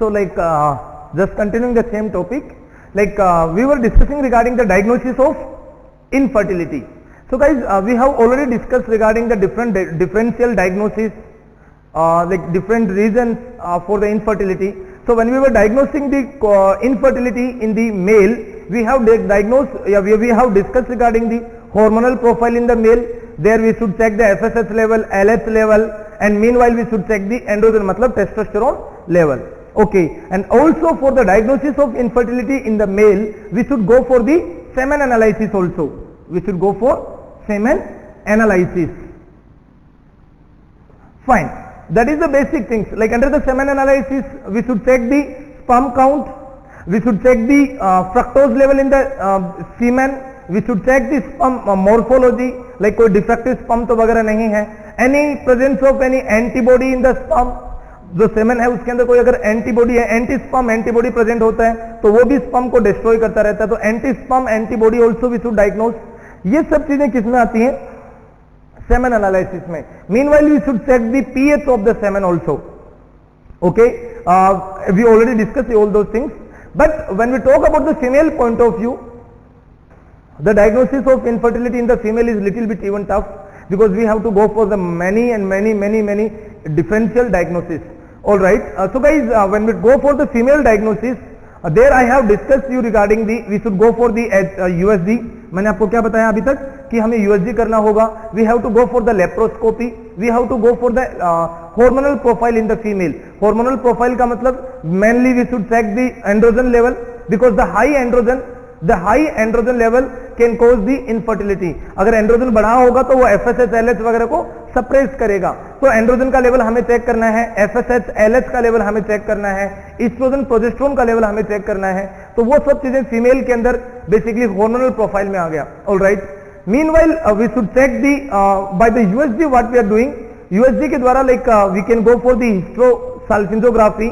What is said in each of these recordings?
So like just continuing the same topic, like we were discussing regarding the diagnosis of infertility. So guys, we have already discussed regarding the differential diagnosis, like different reasons for the infertility. So when we were diagnosing the infertility in the male, we have diagnosed, we have discussed regarding the hormonal profile in the male. There we should check the FSH level, LH level, and meanwhile we should check the androgen, matlab testosterone level. Okay, and also for the diagnosis of infertility in the male, we should go for the semen analysis also. We should go for semen analysis. Fine. That is the basic things. Like under the semen analysis, we should check the sperm count, we should check the fructose level in the semen, we should check the sperm morphology, like कोई defective sperm तो वगैरह नहीं है, any presence of any antibody in the sperm, जो semen है उसके अंदर कोई अगर एंटीबॉडी है, एंटी स्पर्म एंटीबॉडी प्रेजेंट होता है तो वो भी स्पर्म को डिस्ट्रॉय करता रहता है, तो anti sperm antibody also we should diagnose. ये सब चीजें किसमें आती हैं? सेमेन एनालिसिस में. Meanwhile we should check the pH of the semen also. Okay, we already discuss all those things, but when we talk about the female point of view, the diagnosis of infertility in the female is little bit even tough, because we have to go for the many differential diagnosis. All right, so guys, when we go for the female diagnosis, there I have discussed you regarding the, we should go for the USG. मैंने आपको क्या बताया अभी तक कि हमें USG करना होगा. We have to go for the laparoscopy. We have to go for the hormonal profile in the female. Hormonal profile का मतलब mainly we should check the androgen level, because the high androgen level can cause the infertility. अगर androgen बढ़ा होगा तो वो FSH LH वगैरह को suppress करेगा. तो एंड्रोजन का लेवल हमें चेक करना है, FSH LH का लेवल हमें चेक करना है, ईस्ट्रोजन प्रोजेस्टेरोन का लेवल हमें चेक करना है. तो वो सब चीजें फीमेल के अंदर बेसिकली हार्मोनल प्रोफाइल में आ गया. Alright, meanwhile we should check the by the USG what we are doing. USG के द्वारा like we can go for the hysterosalpingography,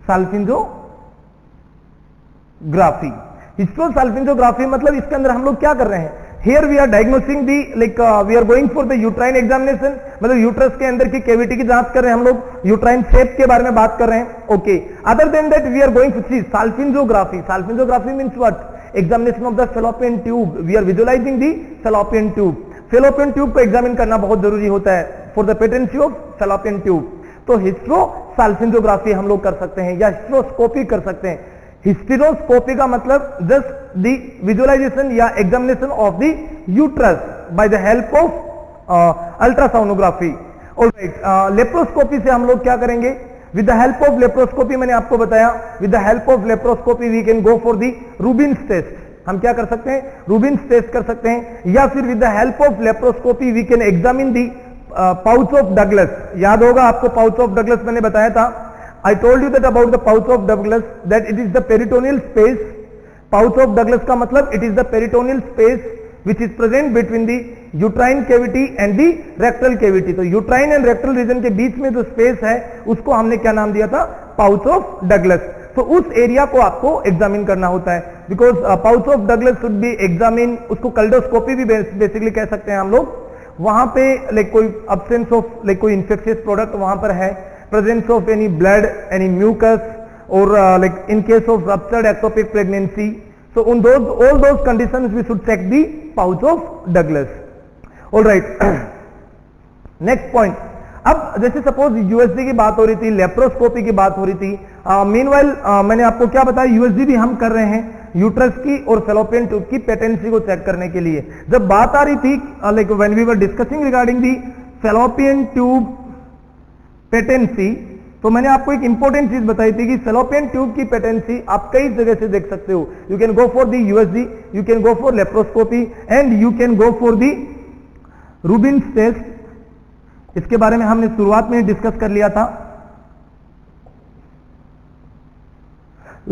salpingography. Hysterosalpingography मतलब इसके अंदर हम लोग क्या कर रहे हैं? Here we are diagnosing the, like we are going for the uterine examination, मतलब यूट्रस के अंदर की कैविटी की जांच कर रहे हैं हम लोग, यूट्राइन शेप के बारे में बात कर रहे हैं. Okay, other than that we are going to see salpingography. Salpingography means what? Examination of the fallopian tube. We are visualising the fallopian tube. Fallopian tube को एग्जामिन करना बहुत जरूरी होता है for the patency of fallopian tube. तो hysterosalpingography हम लोग कर सकते हैं या हिस्टेरोस्कोपी कर सकते हैं. हिस्टेरोस्कोपी का मतलब जस्ट द विजुअलाइजेशन या examination of the uterus by the help of ultrasonography. Alright, laparoscopy से हम लोग क्या करेंगे? With the help of laparoscopy, मैंने आपको बताया, with the help of laparoscopy we can go for the Rubin's test. हम क्या कर सकते हैं? रूबिन्स टेस्ट कर सकते हैं. या फिर with the help of laparoscopy we can examine the pouch of Douglas. याद होगा आपको पाउच ऑफ डगलस मैंने बताया था. I told you that about the pouch of Douglas that it is the peritoneal space. Pouch of Douglas का मतलब it is the peritoneal space which is present between the uterine cavity and the rectal cavity. तो uterine and rectal region के बीच में जो space है उसको हमने क्या नाम दिया था? Pouch of Douglas. तो उस एरिया को आपको एग्जामिन करना होता है, because pouch of Douglas should be examine. उसको कल्डोस्कोपी भी बेसिकली कह सकते हैं हम लोग. वहां पे लाइक कोई अब्सेंस ऑफ लाइक कोई इंफेक्शियस प्रोडक्ट वहां पर है, presence of any blood, any mucus, और like in case of ruptured ectopic pregnancy. So on all those conditions we should check the pouch of Douglas. Alright, next point. अब जैसे suppose USG की बात हो रही थी, लेप्रोस्कोपी की बात हो रही थी, मीनवाइल मैंने आपको क्या बताया, यूएसजी भी हम कर रहे हैं यूट्रस की और फेलोपियन ट्यूब की पेटेंसी को चेक करने के लिए. जब बात आ रही थी like when we were discussing regarding the fallopian tube patency, तो मैंने आपको एक इंपॉर्टेंट चीज बताई थी कि फेलोपियन ट्यूब की पेटेंसी आप कई जगह से देख सकते हो. You can go for the USG, you can go for laparoscopy, and you can go for the Rubin's test. इसके बारे में हमने शुरुआत में डिस्कस कर लिया था.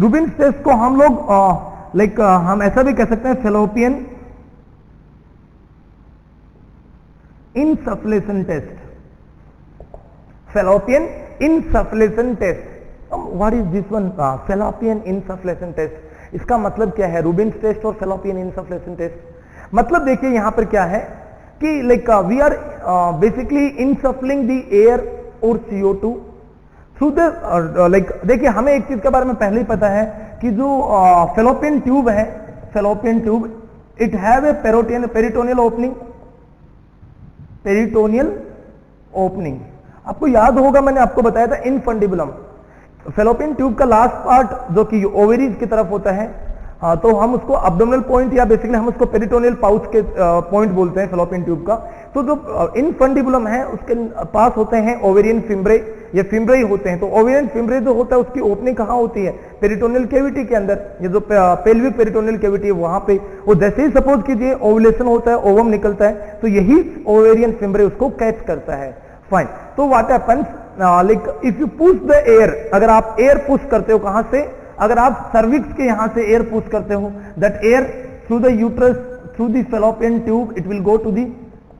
रूबिन्स टेस्ट को हम लोग लाइक हम ऐसा भी कह सकते हैं fallopian insufflation test. Fallopian insufflation test. What is this one? Fallopian insufflation test. इसका मतलब क्या है? रूबिन्स टेस्ट और फेलोपियन इनसफलेशन टेस्ट. मतलब देखिए यहां पर क्या है कि like we are basically insufflating the air और CO2 थ्रू द लाइक, देखिए हमें एक चीज के बारे में पहले ही पता है कि जो फेलोपियन ट्यूब है, fallopian tube it have a peritoneal opening, peritoneal opening. आपको याद होगा मैंने आपको बताया था इनफंडिबुलम, फेलोपियन ट्यूब का लास्ट पार्ट जो कि ओवेरीज की तरफ होता है, तो हम उसको अब्डोमिनल पॉइंट या बेसिकली हम उसको पेरिटोनियल पाउच के पॉइंट बोलते हैं फेलोपियन ट्यूब का। तो जो इनफंडिबुलम है उसके पास होते हैं ओवेरियन फिम्ब्रे या फिम्ब्रे होते हैं। तो ओवेरियन फिम्ब्रे जो होता है उसकी ओपनिंग कहां होती है? पेरिटोनियल कैविटी के अंदर, ये जो पेल्विक पेरिटोनियल कैविटी है वहां पे। वो जैसे ही सपोज कीजिए ओवुलेशन होता है, ओवम निकलता है, तो यही ओवेरियन फिम्ब्रे उसको कैच करता है। फाइन, तो what happens like if you push the air, अगर आप एयर पुश करते हो कहां से? अगर आप सर्विक्स के यहां से एयर पुश करते हो, that air through the uterus through the fallopian tube it will go to the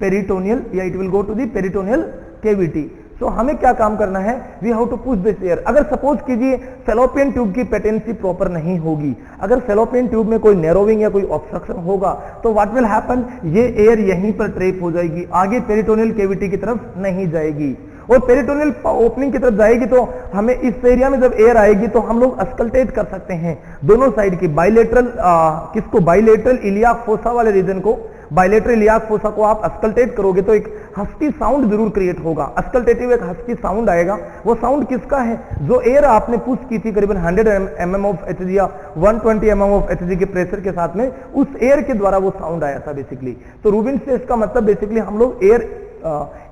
peritoneal या it will go to the peritoneal cavity. So हमें क्या काम करना है? We have to push this air. अगर suppose कीजिए फेलोपियन ट्यूब की patency proper नहीं होगी, अगर फेलोपियन ट्यूब में कोई नैरोविंग या कोई ऑब्स्ट्रक्शन होगा, तो व्हाट विल हैपन, ये एयर यहीं पर ट्रैप हो जाएगी, आगे पेरिटोनियल कैविटी की तरफ नहीं जाएगी। और पेरिटोनियल ओपनिंग की तरफ जाएगी तो हमें इस एरिया में जब एयर आएगी तो हम लोग अस्कल्टेट कर सकते हैं दोनों साइड की बाइलेटरल, किसको? बाइलेटरल इलियाक फोसा वाले रीजन को, बाइलेटरल इलियाक फोसा को आप अस्कल्टेट करोगे तो एक हस्की साउंड जरूर क्रिएट होगा, अस्कल्टेटिव एक हस्की साउंड आएगा। वो साउंड किसका है? जो एयर आपने पुश की थी करीबन 100 mm ऑफ एचजी या 120 mm ऑफ एचजी के प्रेशर के साथ में, उस एयर के द्वारा वो साउंड आया था बेसिकली। तो रूबिन स्ट्रेस का मतलब बेसिकली हम लोग एयर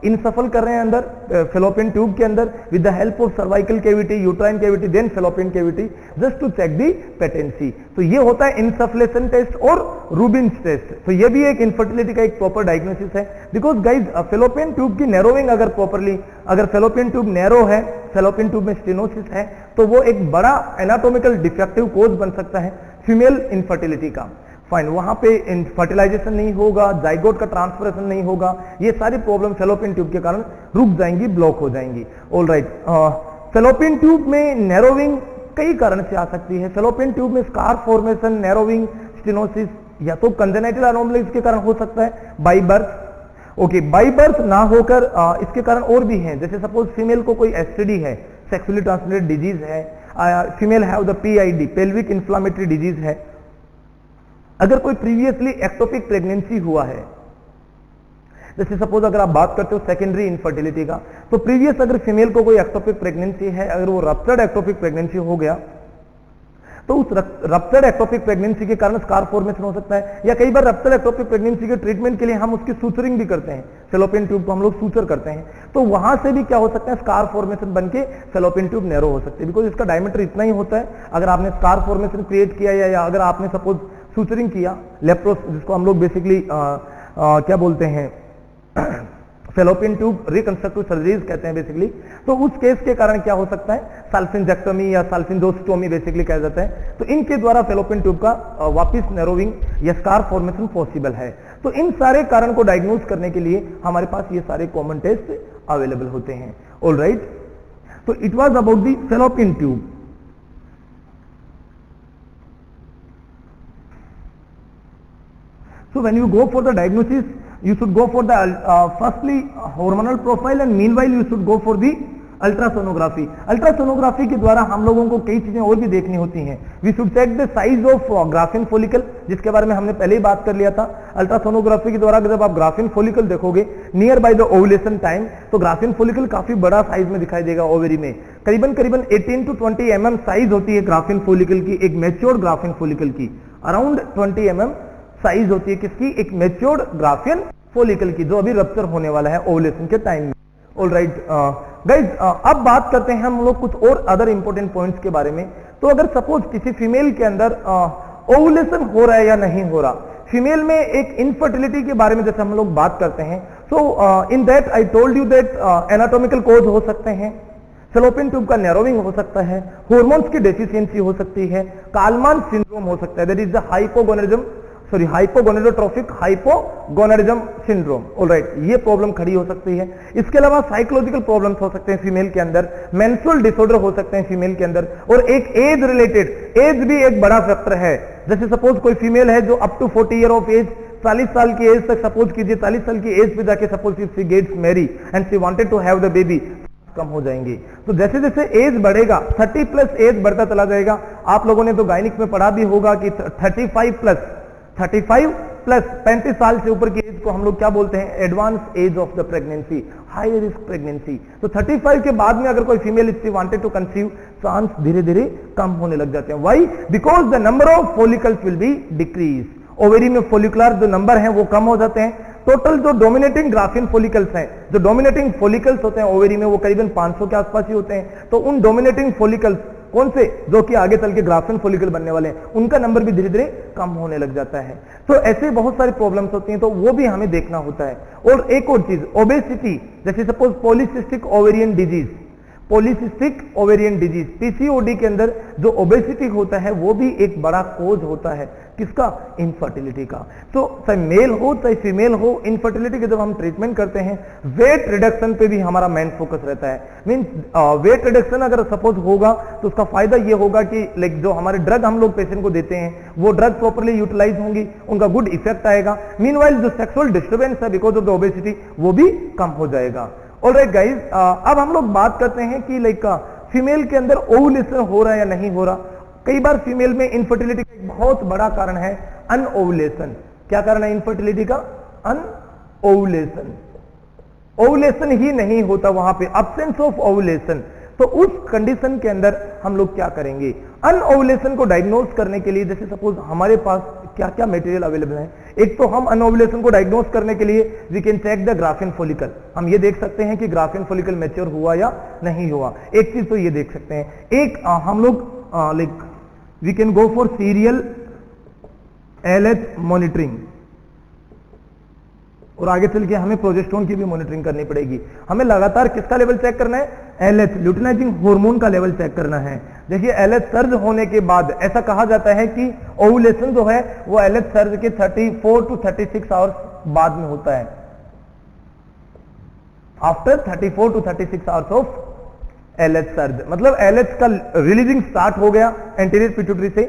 इनसफल कर रहे हैं अंदर फेलोपियन ट्यूब के अंदर with the help of cervical cavity, uterine cavity, then fallopian cavity, just to check the patency. तो ये होता है इनसफलेशन टेस्ट और रूबिन टेस्ट। तो ये भी एक इनफर्टिलिटी का एक प्रॉपर डायग्नोसिस है, बिकॉज गाइज फेलोपियन ट्यूब की नैरोविंग अगर प्रॉपरली, अगर फेलोपियन ट्यूब नैरो है, फेलोपियन ट्यूब में स्टेनोसिस है, तो वो एक बड़ा एनाटॉमिकल डिफेक्टिव कोज बन सकता है फीमेल इनफर्टिलिटी का। फाइन, वहां पे फर्टिलाइजेशन नहीं होगा, जाइगोट का ट्रांसफरेशन नहीं होगा, ये सारी प्रॉब्लम फेलोपियन ट्यूब के कारण रुक जाएंगी, ब्लॉक हो जाएंगी। ऑल राइट, फेलोपियन ट्यूब में नैरोविंग कई कारण से आ सकती है। फेलोपियन ट्यूब में स्कार फॉर्मेशन, नैरोविंग, स्टेनोसिस या तो कंजेनाइटल एनोमलीज के कारण हो सकता है, by birth. Okay, by birth ना होकर इसके कारण और भी हैं, जैसे सपोज फीमेल को कोई एसटीडी है, सेक्सुअली ट्रांसमिटेड डिजीज है, female have the PID, pelvic inflammatory disease है, अगर कोई प्रीवियसली एक्टोपिक प्रेगनेंसी हुआ है, जैसे सपोज अगर आप बात करते हो सेकेंडरी इनफर्टिलिटी का, तो प्रीवियस अगर फीमेल को कोई एक्टोपिक प्रेगनेंसी है, अगर वो रप्चर्ड एक्टोपिक प्रेगनेंसी हो गया, तो उस रप्चर्ड एक्टोपिक प्रेगनेंसी के कारण स्कार फॉर्मेशन हो सकता है। या कई बार रप्चर्ड एक्टोपिक प्रेगनेंसी के ट्रीटमेंट के लिए हम उसकी सूचरिंग भी करते हैं, फेलोपियन ट्यूब को हम लोग सूचर करते हैं, तो वहां से भी क्या हो सकता है? स्कार फॉर्मेशन बन के फेलोपियन ट्यूब नैरो हो सकती है, बिकॉज इसका डायमीटर इतना ही होता है। अगर आपने स्कार फॉर्मेशन क्रिएट किया या अगर आपने सपोज सूचरिंग किया, लेप्रोस जिसको हम लोग बेसिकली क्या बोलते हैं फेलोपियन ट्यूब रिकंस्ट्रक्टिव सर्जरीज कहते हैं बेसिकली, तो उस केस के कारण क्या हो सकता है? साल्फिंजेक्टोमी या साल्फिंजोस्टोमी बेसिकली कहा जाता है। तो इनके द्वारा फेलोपियन ट्यूब का वापिस नैरोविंग या स्कार फॉर्मेशन पॉसिबल है। तो इन सारे कारण को डायग्नोज करने के लिए हमारे पास ये सारे कॉमन टेस्ट अवेलेबल होते हैं। ऑल राइट, तो it was about the fallopian tube. So when you go for the diagnosis, you should go for the firstly hormonal profile and meanwhile you should go for the ultrasonography. Ultrasonography के द्वारा हम लोगों को कई चीजें और भी देखनी होती हैं। We should check the size of Graafian follicle, जिसके बारे में हमने पहले ही बात कर लिया था। अल्ट्रासोनोग्राफी के द्वारा जब आप ग्राफिन फॉलिकल देखोगे near by the ovulation time, तो ग्राफिन फॉलिकल काफी बड़ा साइज में दिखाई देगा ओवेरी में, करीबन करीबन 18 to 20 mm साइज होती है ग्राफिन फॉलिकल की, एक मैच्योर्ड ग्राफिन फॉलिकल की अराउंड 20 mm साइज होती है किसकी? एक मैच्योर्ड ग्राफिन फॉलिकल की, जो अभी रप्चर होने वाला है ओवुलेशन के टाइम में। ऑल राइट गाइज, अब बात करते हैं हम लोग कुछ और अदर इंपॉर्टेंट पॉइंट्स के बारे में। तो अगर सपोज किसी फीमेल के अंदर ओवुलेशन हो रहा है या नहीं हो रहा, फीमेल में एक इनफर्टिलिटी के बारे में जैसे हम लोग बात करते हैं, so in that I told you that anatomical causes हो सकते हैं, फेलोपियन ट्यूब का नैरोविंग हो सकता है, हार्मोन्स की डेफिशिएंसी हो सकती है, कालमान सिंड्रोम हो सकता है, that is the hypogonadotrophic hypogonadism syndrome. Alright, ये प्रॉब्लम खड़ी हो सकती है। इसके अलावा साइकोलॉजिकल प्रॉब्लम्स हो सकते हैं फीमेल के अंदर, मेंस्ट्रुअल डिसऑर्डर हो सकते हैं फीमेल के अंदर, और एक एज रिलेटेड, एज भी एक बड़ा फैक्टर है। जैसे सपोज कोई फीमेल है जो up to 40 year of age 40 साल की एज तक सपोज कीजिए, 40 साल की एज पे जाके suppose if she gets marry and she wanted to have the baby, कम हो जाएंगे। तो जैसे जैसे एज बढ़ेगा 30 प्लस एज बढ़ता चला जाएगा। आप लोगों ने तो गायनिक में पढ़ा भी होगा कि 35 प्लस 35 साल से ऊपर की एज को हम लोग क्या बोलते हैं, advance age of the pregnancy, high risk pregnancy. तो 35 के बाद में अगर कोई female if she wanted to conceive, chance धीरे धीरे कम होने लग जाते हैं। Why? Because the number of follicles will be decrease. Ovary में फॉलिकुलर जो नंबर है वो कम हो जाते हैं। टोटल जो डोमिनेटिंग ग्राफिन फॉलिकल्स हैं, जो डोमिनेटिंग फॉलिकल्स होते हैं ओवेरी में, वो करीबन 500 के आसपास ही होते हैं। तो उन डोमिनेटिंग फॉलिकल्स कौन से, जो कि आगे चल के ग्राफिन फॉलिकल बनने वाले हैं, उनका नंबर भी धीरे धीरे कम होने लग जाता है। तो ऐसे बहुत सारी प्रॉब्लम्स होती हैं, तो वो भी हमें देखना होता है। और एक और चीज, ओबेसिटी, जैसे suppose polycystic ovarian disease, polycystic ovarian disease, PCOD के अंदर जो ओबेसिटी होता है वो भी एक बड़ा कोज होता है, किसका, इनफर्टिलिटी का। तो चाहे मेल हो चाहे फीमेल हो, इनफर्टिलिटी के जब हम ट्रीटमेंट करते हैं, वेट रिडक्शन पे भी हमारा मेन फोकस रहता है। मींस वेट रिडक्शन अगर सपोज होगा तो उसका फायदा ये होगा कि लाइक जो हमारे ड्रग हम लोग पेशेंट को देते हैं वो ड्रग प्रॉपरली यूटिलाइज होंगी, उनका गुड इफेक्ट आएगा। मीनवाइल जो सेक्सुअल डिस्टर्बेंस है बिकॉज ऑफ द ओबेसिटी, वो भी कम हो जाएगा। ऑलराइट गाइस, अब हम लोग बात करते हैं कि लाइक फीमेल के अंदर ओवुलेशन हो रहा है या नहीं हो रहा। कई बार फीमेल में इनफर्टिलिटी का एक बहुत बड़ा कारण है अनओवुलेशन। क्या कारण है इनफर्टिलिटी का? अनओवुलेशन। ओवुलेशन ही नहीं होता वहां पे, एब्सेंस ऑफ ओवुलेशन। तो उस कंडीशन के अंदर हम लोग क्या करेंगे? अनओवुलेशन को डायग्नोज करने के लिए जैसे सपोज हमारे पास क्या क्या मटेरियल अवेलेबल है। एक तो हम अनओवुलेशन को डायग्नोज करने के लिए we can check the Graafian follicle. हम ये देख सकते हैं कि ग्राफिन फॉलिकल मैच्योर हुआ या नहीं हुआ। एक चीज तो ये देख सकते हैं। एक हम लोग like we can go for serial LH monitoring, और आगे चल के हमें प्रोजेस्टेरोन की भी मॉनिटरिंग करनी पड़ेगी। हमें लगातार किसका लेवल चेक करना है? एलएच, ल्यूटिनाइजिंग हार्मोन का लेवल चेक करना है। देखिए एलएच सर्ज होने के बाद ऐसा कहा जाता है कि ओवुलेशन जो है वो एलएच सर्ज के 34 टू 36 आवर्स बाद में होता है। After 34 to 36 hours of LH surge, मतलब एलएच का रिलीजिंग स्टार्ट हो गया एंटीरियर पिट्यूटरी से।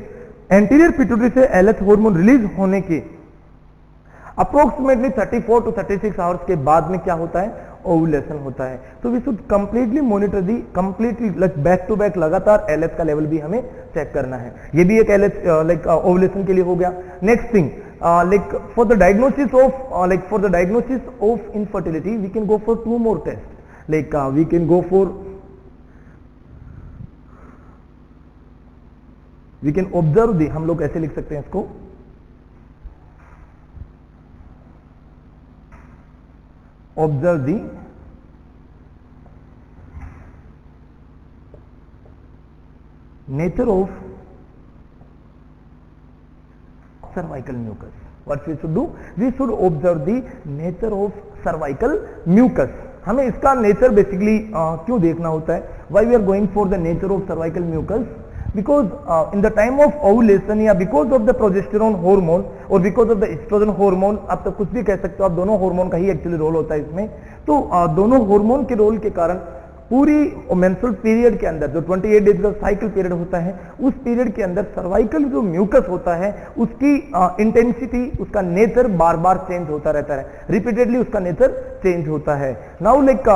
एंटीरियर पिट्यूटरी से एलएच हार्मोन रिलीज होने के अप्रोक्सीमेटली 34 टू 36 आवर्स के बाद में क्या होता है? ओवुलेशन होता है। तो we should completely monitor the, completely back to back लगातार एलएच का लेवल भी हमें चेक करना है। ये भी एक एलएच लाइक ओवुलेशन के लिए हो गया। Next thing, like for the diagnosis of infertility we can go for 2 more test. Like we can go for, we can observe the, हम लोग ऐसे लिख सकते हैं इसको, observe the nature of cervical mucus. What we should do? We should observe the nature of cervical mucus. हमें इसका nature basically क्यों देखना होता है? Why we are going for the nature of cervical mucus? Because in the time of ovulation या because of the progesterone hormone और because of the estrogen hormone, आप तो कुछ भी कह सकते हो, आप दोनों हार्मोन का ही एक्चुअली रोल होता है इसमें। तो दोनों हार्मोन के रोल के कारण पूरी मेंस्ट्रुअल पीरियड के अंदर जो 28 डेज का साइकिल पीरियड होता है, उस पीरियड के अंदर सर्वाइकल जो म्यूकस होता है उसकी इंटेंसिटी, उसका नेचर बार बार चेंज होता रहता है, रिपीटेडली उसका नेचर चेंज होता है। नाउ लाइक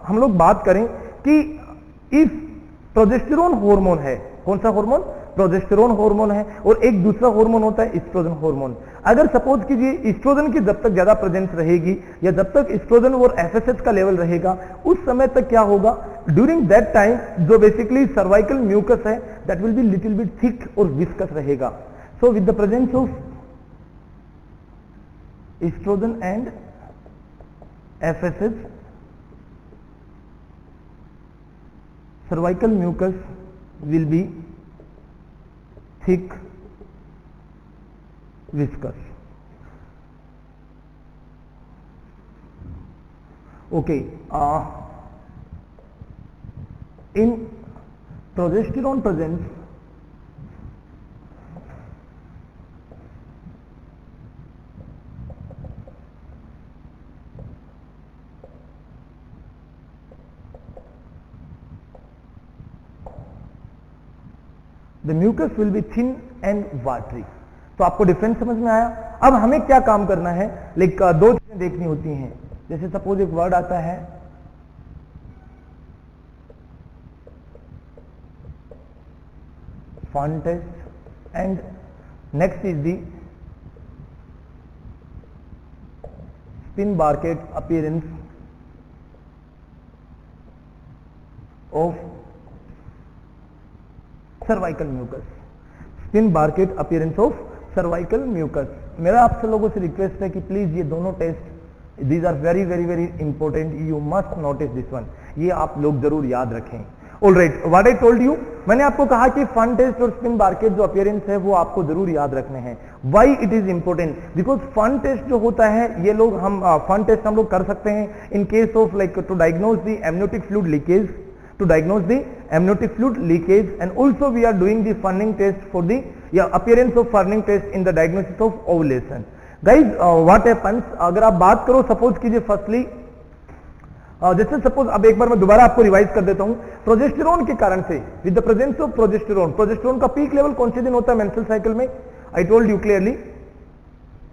हम लोग बात करें कि इफ प्रोजेस्टेरोन हार्मोन है, कौन सा हार्मोन? प्रोजेस्टेरोन हार्मोन है, और एक दूसरा हार्मोन होता है एस्ट्रोजन हार्मोन। अगर सपोज कीजिए एस्ट्रोजन की जब तक ज्यादा प्रेजेंस रहेगी या जब तक एस्ट्रोजन और एफएसएच का लेवल रहेगा, उस समय तक क्या होगा? ड्यूरिंग दैट टाइम जो बेसिकली सर्वाइकल म्यूकस है that will be little bit thick और विस्कस रहेगा। So with the presence of oestrogen and FSH, cervical mucus will be thick, viscous. Okay, in progesterone presence, the mucus will be thin and watery. तो आपको difference समझ में आया? अब हमें क्या काम करना है, लाइक दो चीजें देखनी होती हैं। जैसे सपोज एक वर्ड आता है fern test and next is the spinnbarkeit appearance of cervical mucus, spinnbarkeit appearance of cervical mucus. मेरा आप सब लोगों से रिक्वेस्ट है कि प्लीज ये दोनों test, these are very very very important, you must notice this one, ये आप लोग जरूर याद रखें। Alright, what I told you, मैंने आपको कहा कि फन टेस्ट और स्पिन बार्केट जो अपीयरेंस है वो आपको जरूर याद रखने हैं। Why it is important, because fern test जो होता है ये लोग हम फन टेस्ट हम लोग कर सकते हैं in case of like to diagnose the amniotic fluid leakage, to diagnose the amniotic fluid leakage, and also we are doing the Furning test for the appearance of Furning test in the diagnosis of ovulation. Guys, what happens, अगर आप बात करो suppose कीजिए firstly, जैसे suppose अब एक बार मैं दोबारा आपको रिवाइज कर देता हूं, प्रोजेस्टेरोन के कारण से, with the presence of progesterone, progesterone का पीक लेवल कौन से दिन होता है मेंस्ट्रुअल साइकिल में, आई told you clearly,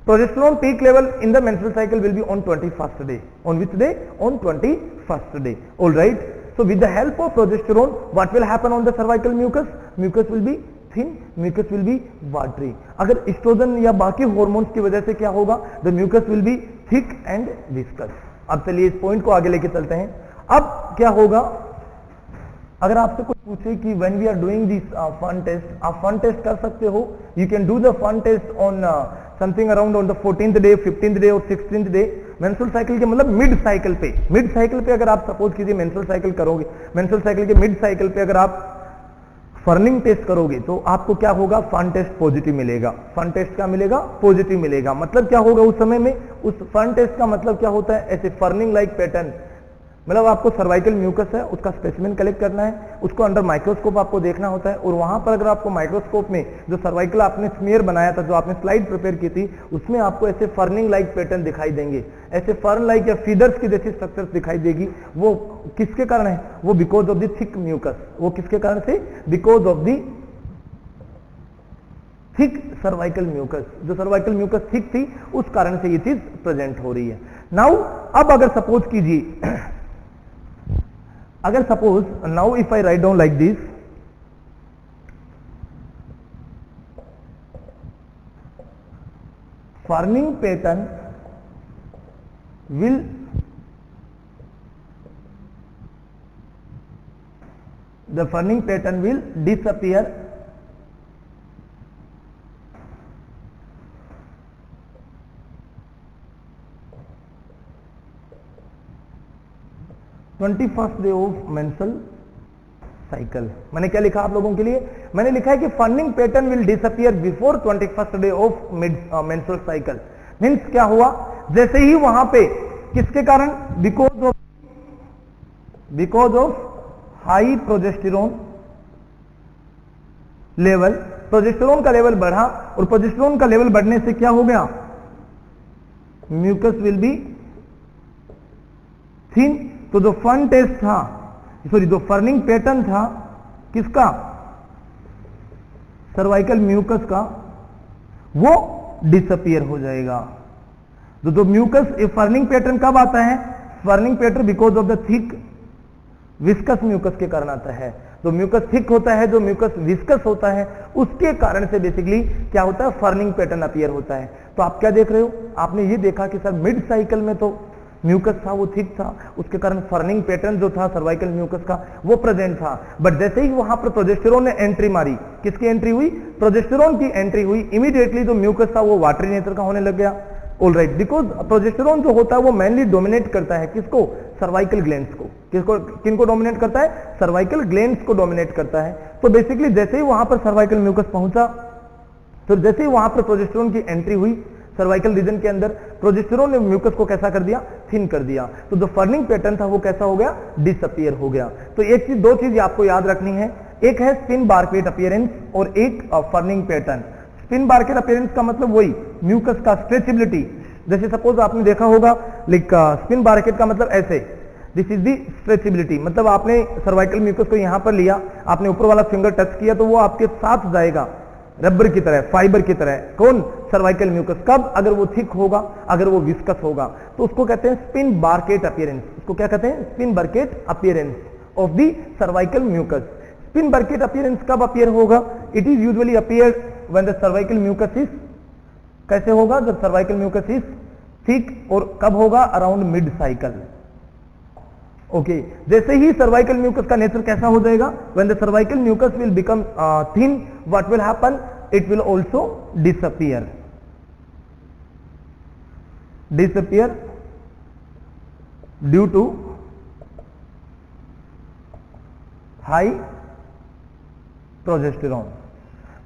progesterone peak level in the menstrual cycle will be on 21st day. On which day? On 21st day. All right. So with the help of progesterone, what will happen on the cervical mucus? Mucus will be thin, mucus will be watery. अगर oestrogen या बाकी hormones की वजह से क्या होगा? The mucus will be thick and viscous. अब चलिए इस पॉइंट को आगे लेके चलते हैं। अब क्या होगा? अगर आपसे कोई पूछे कि when we are doing this fun test, आप फन टेस्ट कर सकते हो, you can do the fun test on something around on the 14th day, 15th day और 16th day, मेंस्ट्रुअल साइकिल के मतलब मिड साइकिल पे अगर आप सपोज कीजिए मेंस्ट्रुअल साइकिल करोगे, मेंस्ट्रुअल साइकिल के मिड साइकिल पे अगर आप फर्निंग टेस्ट करोगे तो आपको क्या होगा? फन टेस्ट पॉजिटिव मिलेगा। फन टेस्ट क्या मिलेगा? पॉजिटिव मिलेगा। मतलब क्या होगा उस समय में? उस फन टेस्ट का मतलब क्या होता है? ऐसे फर्निंग लाइक पैटर्न, मतलब आपको सर्वाइकल म्यूकस है उसका स्पेसिमेन कलेक्ट करना है, उसको अंडर माइक्रोस्कोप आपको देखना होता है, और वहां पर अगर आपको माइक्रोस्कोप में जो सर्वाइकल आपने स्मीयर बनाया था, जो आपने स्लाइड प्रिपेयर की थी, उसमें आपको ऐसे फर्निंग लाइक पैटर्न दिखाई देंगे, ऐसे फर्न लाइक या फीडर्स की जैसी स्ट्रक्चर्स दिखाई देगी। वो किसके कारण है? वो because of the thick mucus. वो किसके कारण से? Because of the thick cervical mucus. जो सर्वाइकल म्यूकस थिक थी उस कारण से ये चीज प्रेजेंट हो रही है। नाउ अब अगर सपोज कीजिए, अगर suppose now if I write down like this, ferning pattern will the furning pattern will disappear twenty first day of menstrual cycle. मैंने क्या लिखा आप लोगों के लिए? मैंने लिखा है कि ferning pattern will disappear before 21st day of menstrual cycle. Means क्या हुआ? जैसे ही वहां पे किसके कारण? Because of high progesterone level, progesterone का लेवल बढ़ा, और प्रोजेस्टेरोन का लेवल बढ़ने से क्या हो गया? Mucus will be thin. तो जो फन टेस्ट था, सॉरी जो फर्निंग पैटर्न था किसका? सर्वाइकल म्यूकस का, वो डिसअपियर हो जाएगा। जो म्यूकस फर्निंग पैटर्न कब आता है? Ferning pattern because of the thick viscous mucus के कारण आता है। जो म्यूकस थिक होता है, जो म्यूकस विस्कस होता है, उसके कारण से बेसिकली क्या होता है? फर्निंग पैटर्न अपीयर होता है। तो आप क्या देख रहे हो? आपने ये देखा कि सर मिड साइकिल में तो म्यूकस था वो थिक था, उसके कारण फर्निंग पैटर्न जो था सर्वाइकल म्यूकस का वो प्रेजेंट था। बट जैसे ही वहां पर प्रोजेस्टेरोन ने एंट्री मारी, किसकी एंट्री हुई? प्रोजेस्टेरोन की एंट्री हुई, इमीडिएटली जो म्यूकस था वो वाटरी नेचर का होने लग गया। ऑलराइट, बिकॉज प्रोजेस्टेरोन जो होता है वो मेनली डोमिनेट करता है किसको? सर्वाइकल ग्लैंड्स को। किसको? किनको डोमिनेट करता है? सर्वाइकल ग्लैंड्स को डोमिनेट करता है। तो बेसिकली जैसे ही वहां पर सर्वाइकल म्यूकस पहुंचा, तो जैसे ही वहां पर प्रोजेस्टेरोन की एंट्री हुई सर्वाइकल रीजन के अंदर, प्रोजेस्टेरोन ने म्यूकस को कैसा कर दिया? थिन कर दिया। तो जो फर्निंग पैटर्न था वो कैसा हो गया? डिसअपियर हो गया। तो एक चीज, दो चीज आपको याद रखनी है, एक है स्पिन बार्केट अपीयरेंस और एक फर्निंग पैटर्न। स्पिन बार्केट अपीयरेंस का मतलब वही म्यूकस का स्ट्रेचेबिलिटी। जैसे सपोज आपने देखा होगा लाइक स्पिन बार्केट का मतलब ऐसे, दिस इज दी स्ट्रेचेबिलिटी, मतलब आपने सर्वाइकल म्यूकस को यहां पर लिया, आपने ऊपर वाला फिंगर टच किया तो वो आपके साथ जाएगा, रबर की तरह, फाइबर की तरह। कौन? Cervical mucus. कब? अगर वो थिक होगा, अगर वो विस्कस होगा, तो उसको कहते हैं स्पिन बारकेट अपीयरेंस। उसको क्या कहते हैं? Spinnbarkeit appearance of the cervical mucus. Spinnbarkeit appearance कब अपीयर होगा? It is usually appear when the cervical mucus is, कैसे होगा? जब सर्वाइकल म्यूकस इज थिक। और कब होगा? Around mid cycle. ओके, जैसे ही सर्वाइकल म्यूकस का नेचर कैसा हो जाएगा? When the cervical mucus will become thin, what will happen? It will also disappear. Disappear due to high progesterone.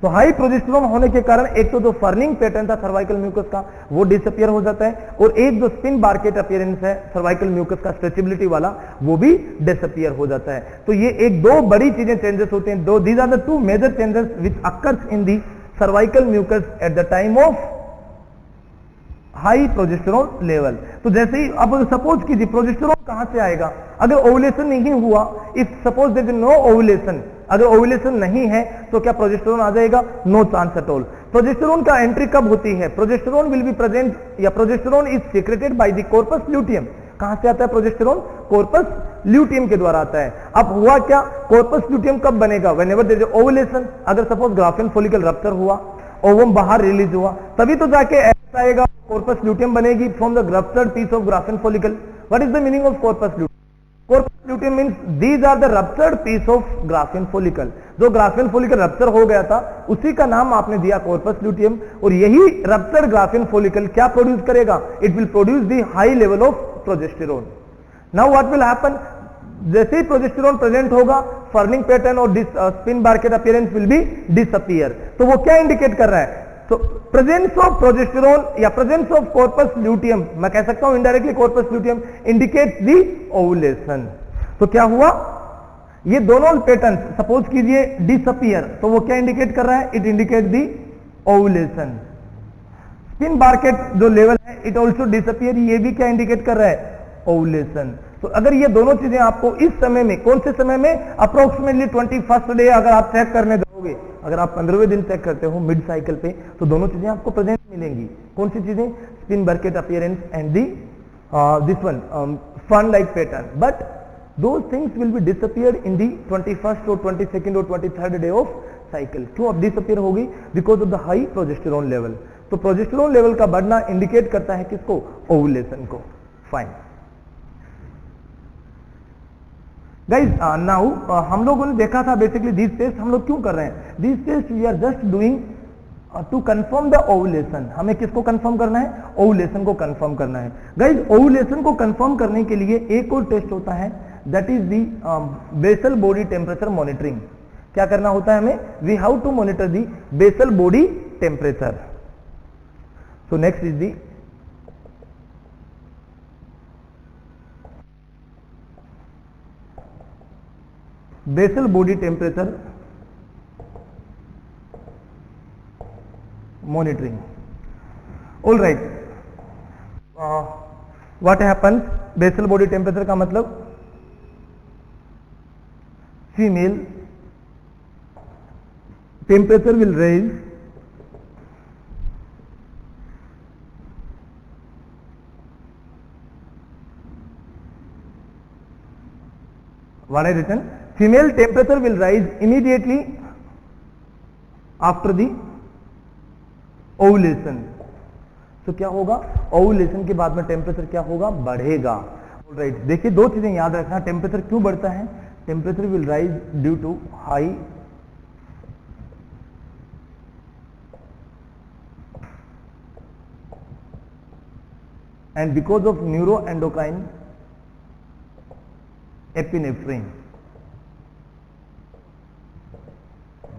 तो हाई प्रोजेस्टेरॉन होने के कारण एक तो जो फर्निंग पैटर्न था सर्वाइकल म्यूकस का वो डिसअपीयर हो जाता है, और एक जो स्पिन बारकेट अपीयरेंस है सर्वाइकल म्यूकस का स्ट्रेचेबिलिटी वाला, वो भी डिसअपीयर हो जाता है। तो ये एक दो बड़ी चीजें चेंजेस होते हैं। दो, these are the two major changes which occurs in the cervical mucus at the time of high progesterone level. तो जैसे ही अब सपोज कीजिए प्रोजेस्टेरॉन कहां से आएगा? अगर ओवुलेशन नहीं हुआ, if suppose there is no ovulation, अगर ओवुलेशन नहीं है तो क्या प्रोजेस्टेरॉन आ जाएगा? No chance at all. Progesterone का एंट्री कब होती है? प्रोजेस्टेरॉन विल बी प्रेजेंट, या progesterone is secreted by the corpus luteum. कहां से आता है प्रोजेस्टेरॉन? कॉर्पस ल्यूटियम के द्वारा आता है। अब हुआ क्या? कॉर्पस ल्यूटियम कब बनेगा? Whenever there is ovulation. अगर सपोज ग्राफिन फॉलिकल रप्चर हुआ, ओवम बाहर रिलीज हुआ, तभी तो जाके ऐसा आएगा कॉर्पस ल्यूटियम बनेगी from the ruptured piece of Graafian follicle. What is the meaning of corpus luteum? Corpus luteum means these are the ruptured piece of Graafian follicle. जो ग्राफिन फॉलिकल रप्चर हो गया था उसी का नाम आपने दिया कॉर्पस ल्यूटियम। और यही रप्चर्ड ग्राफिन फॉलिकल क्या प्रोड्यूस करेगा? It will produce the high level of progesterone. Now what will happen? जैसे ही प्रोजेस्टेरॉन प्रेजेंट होगा, फर्निंग पैटर्न और spinnbarkeit appearance will be disappear. तो वो क्या इंडिकेट कर रहा है? तो प्रेजेंस ऑफ प्रोजेस्टेरॉन या प्रेजेंस ऑफ कॉर्पस ल्यूटियम, मैं कह सकता हूं indirectly corpus luteum indicates the ovulation. तो क्या हुआ? ये दोनों पैटर्न सपोज कीजिए डिसअपीयर, तो वो क्या इंडिकेट कर रहा है? It indicate the ovulation. Spinnbarkeit जो लेवल है इट ऑल्सो डिसअपीयर, ये भी क्या इंडिकेट कर रहा है? ओवुलेशन। तो अगर ये दोनों चीजें आपको इस समय में, कौन से समय में? अप्रोक्सीमेटली 21st डे अगर आप चेक करने जाओगे, अगर आप 15वें दिन चेक करते हो मिड साइकिल पे, तो दोनों चीजें आपको प्रेजेंट मिलेंगी। कौन सी चीजें? Spinnbarkeit appearance and the this one fern like pattern. But those things will be disappeared in the 21st or 22nd or 23rd day of cycle। क्यों अब disappear होगी? Because of the high progesterone level। तो progesterone level का बढ़ना indicate करता है किसको? Ovulation को। फाइन गाइज, नाउ हम लोगों ने देखा था बेसिकली दिस टेस्ट हम लोग क्यों कर रहे हैं? This test we are just doing to confirm the ovulation. हमें किसको कंफर्म करना है? ओवुलेशन को कंफर्म करना है। गाइज, ओवुलेशन को कंफर्म करने के लिए एक और टेस्ट होता है, that is the basal body temperature monitoring. क्या करना होता है हमें? We have to monitor the basal body temperature. So next is the basal body temperature monitoring। all right, what happens? basal body temperature का मतलब female temperature will rise what I written? Female temperature will rise immediately after the ovulation। तो क्या होगा? Ovulation के बाद में temperature क्या होगा? बढ़ेगा। ऑलराइट, देखिए दो चीजें याद रखना। टेम्परेचर क्यों बढ़ता है? Temperature will rise due to high and because of neuro endocrine epinephrine.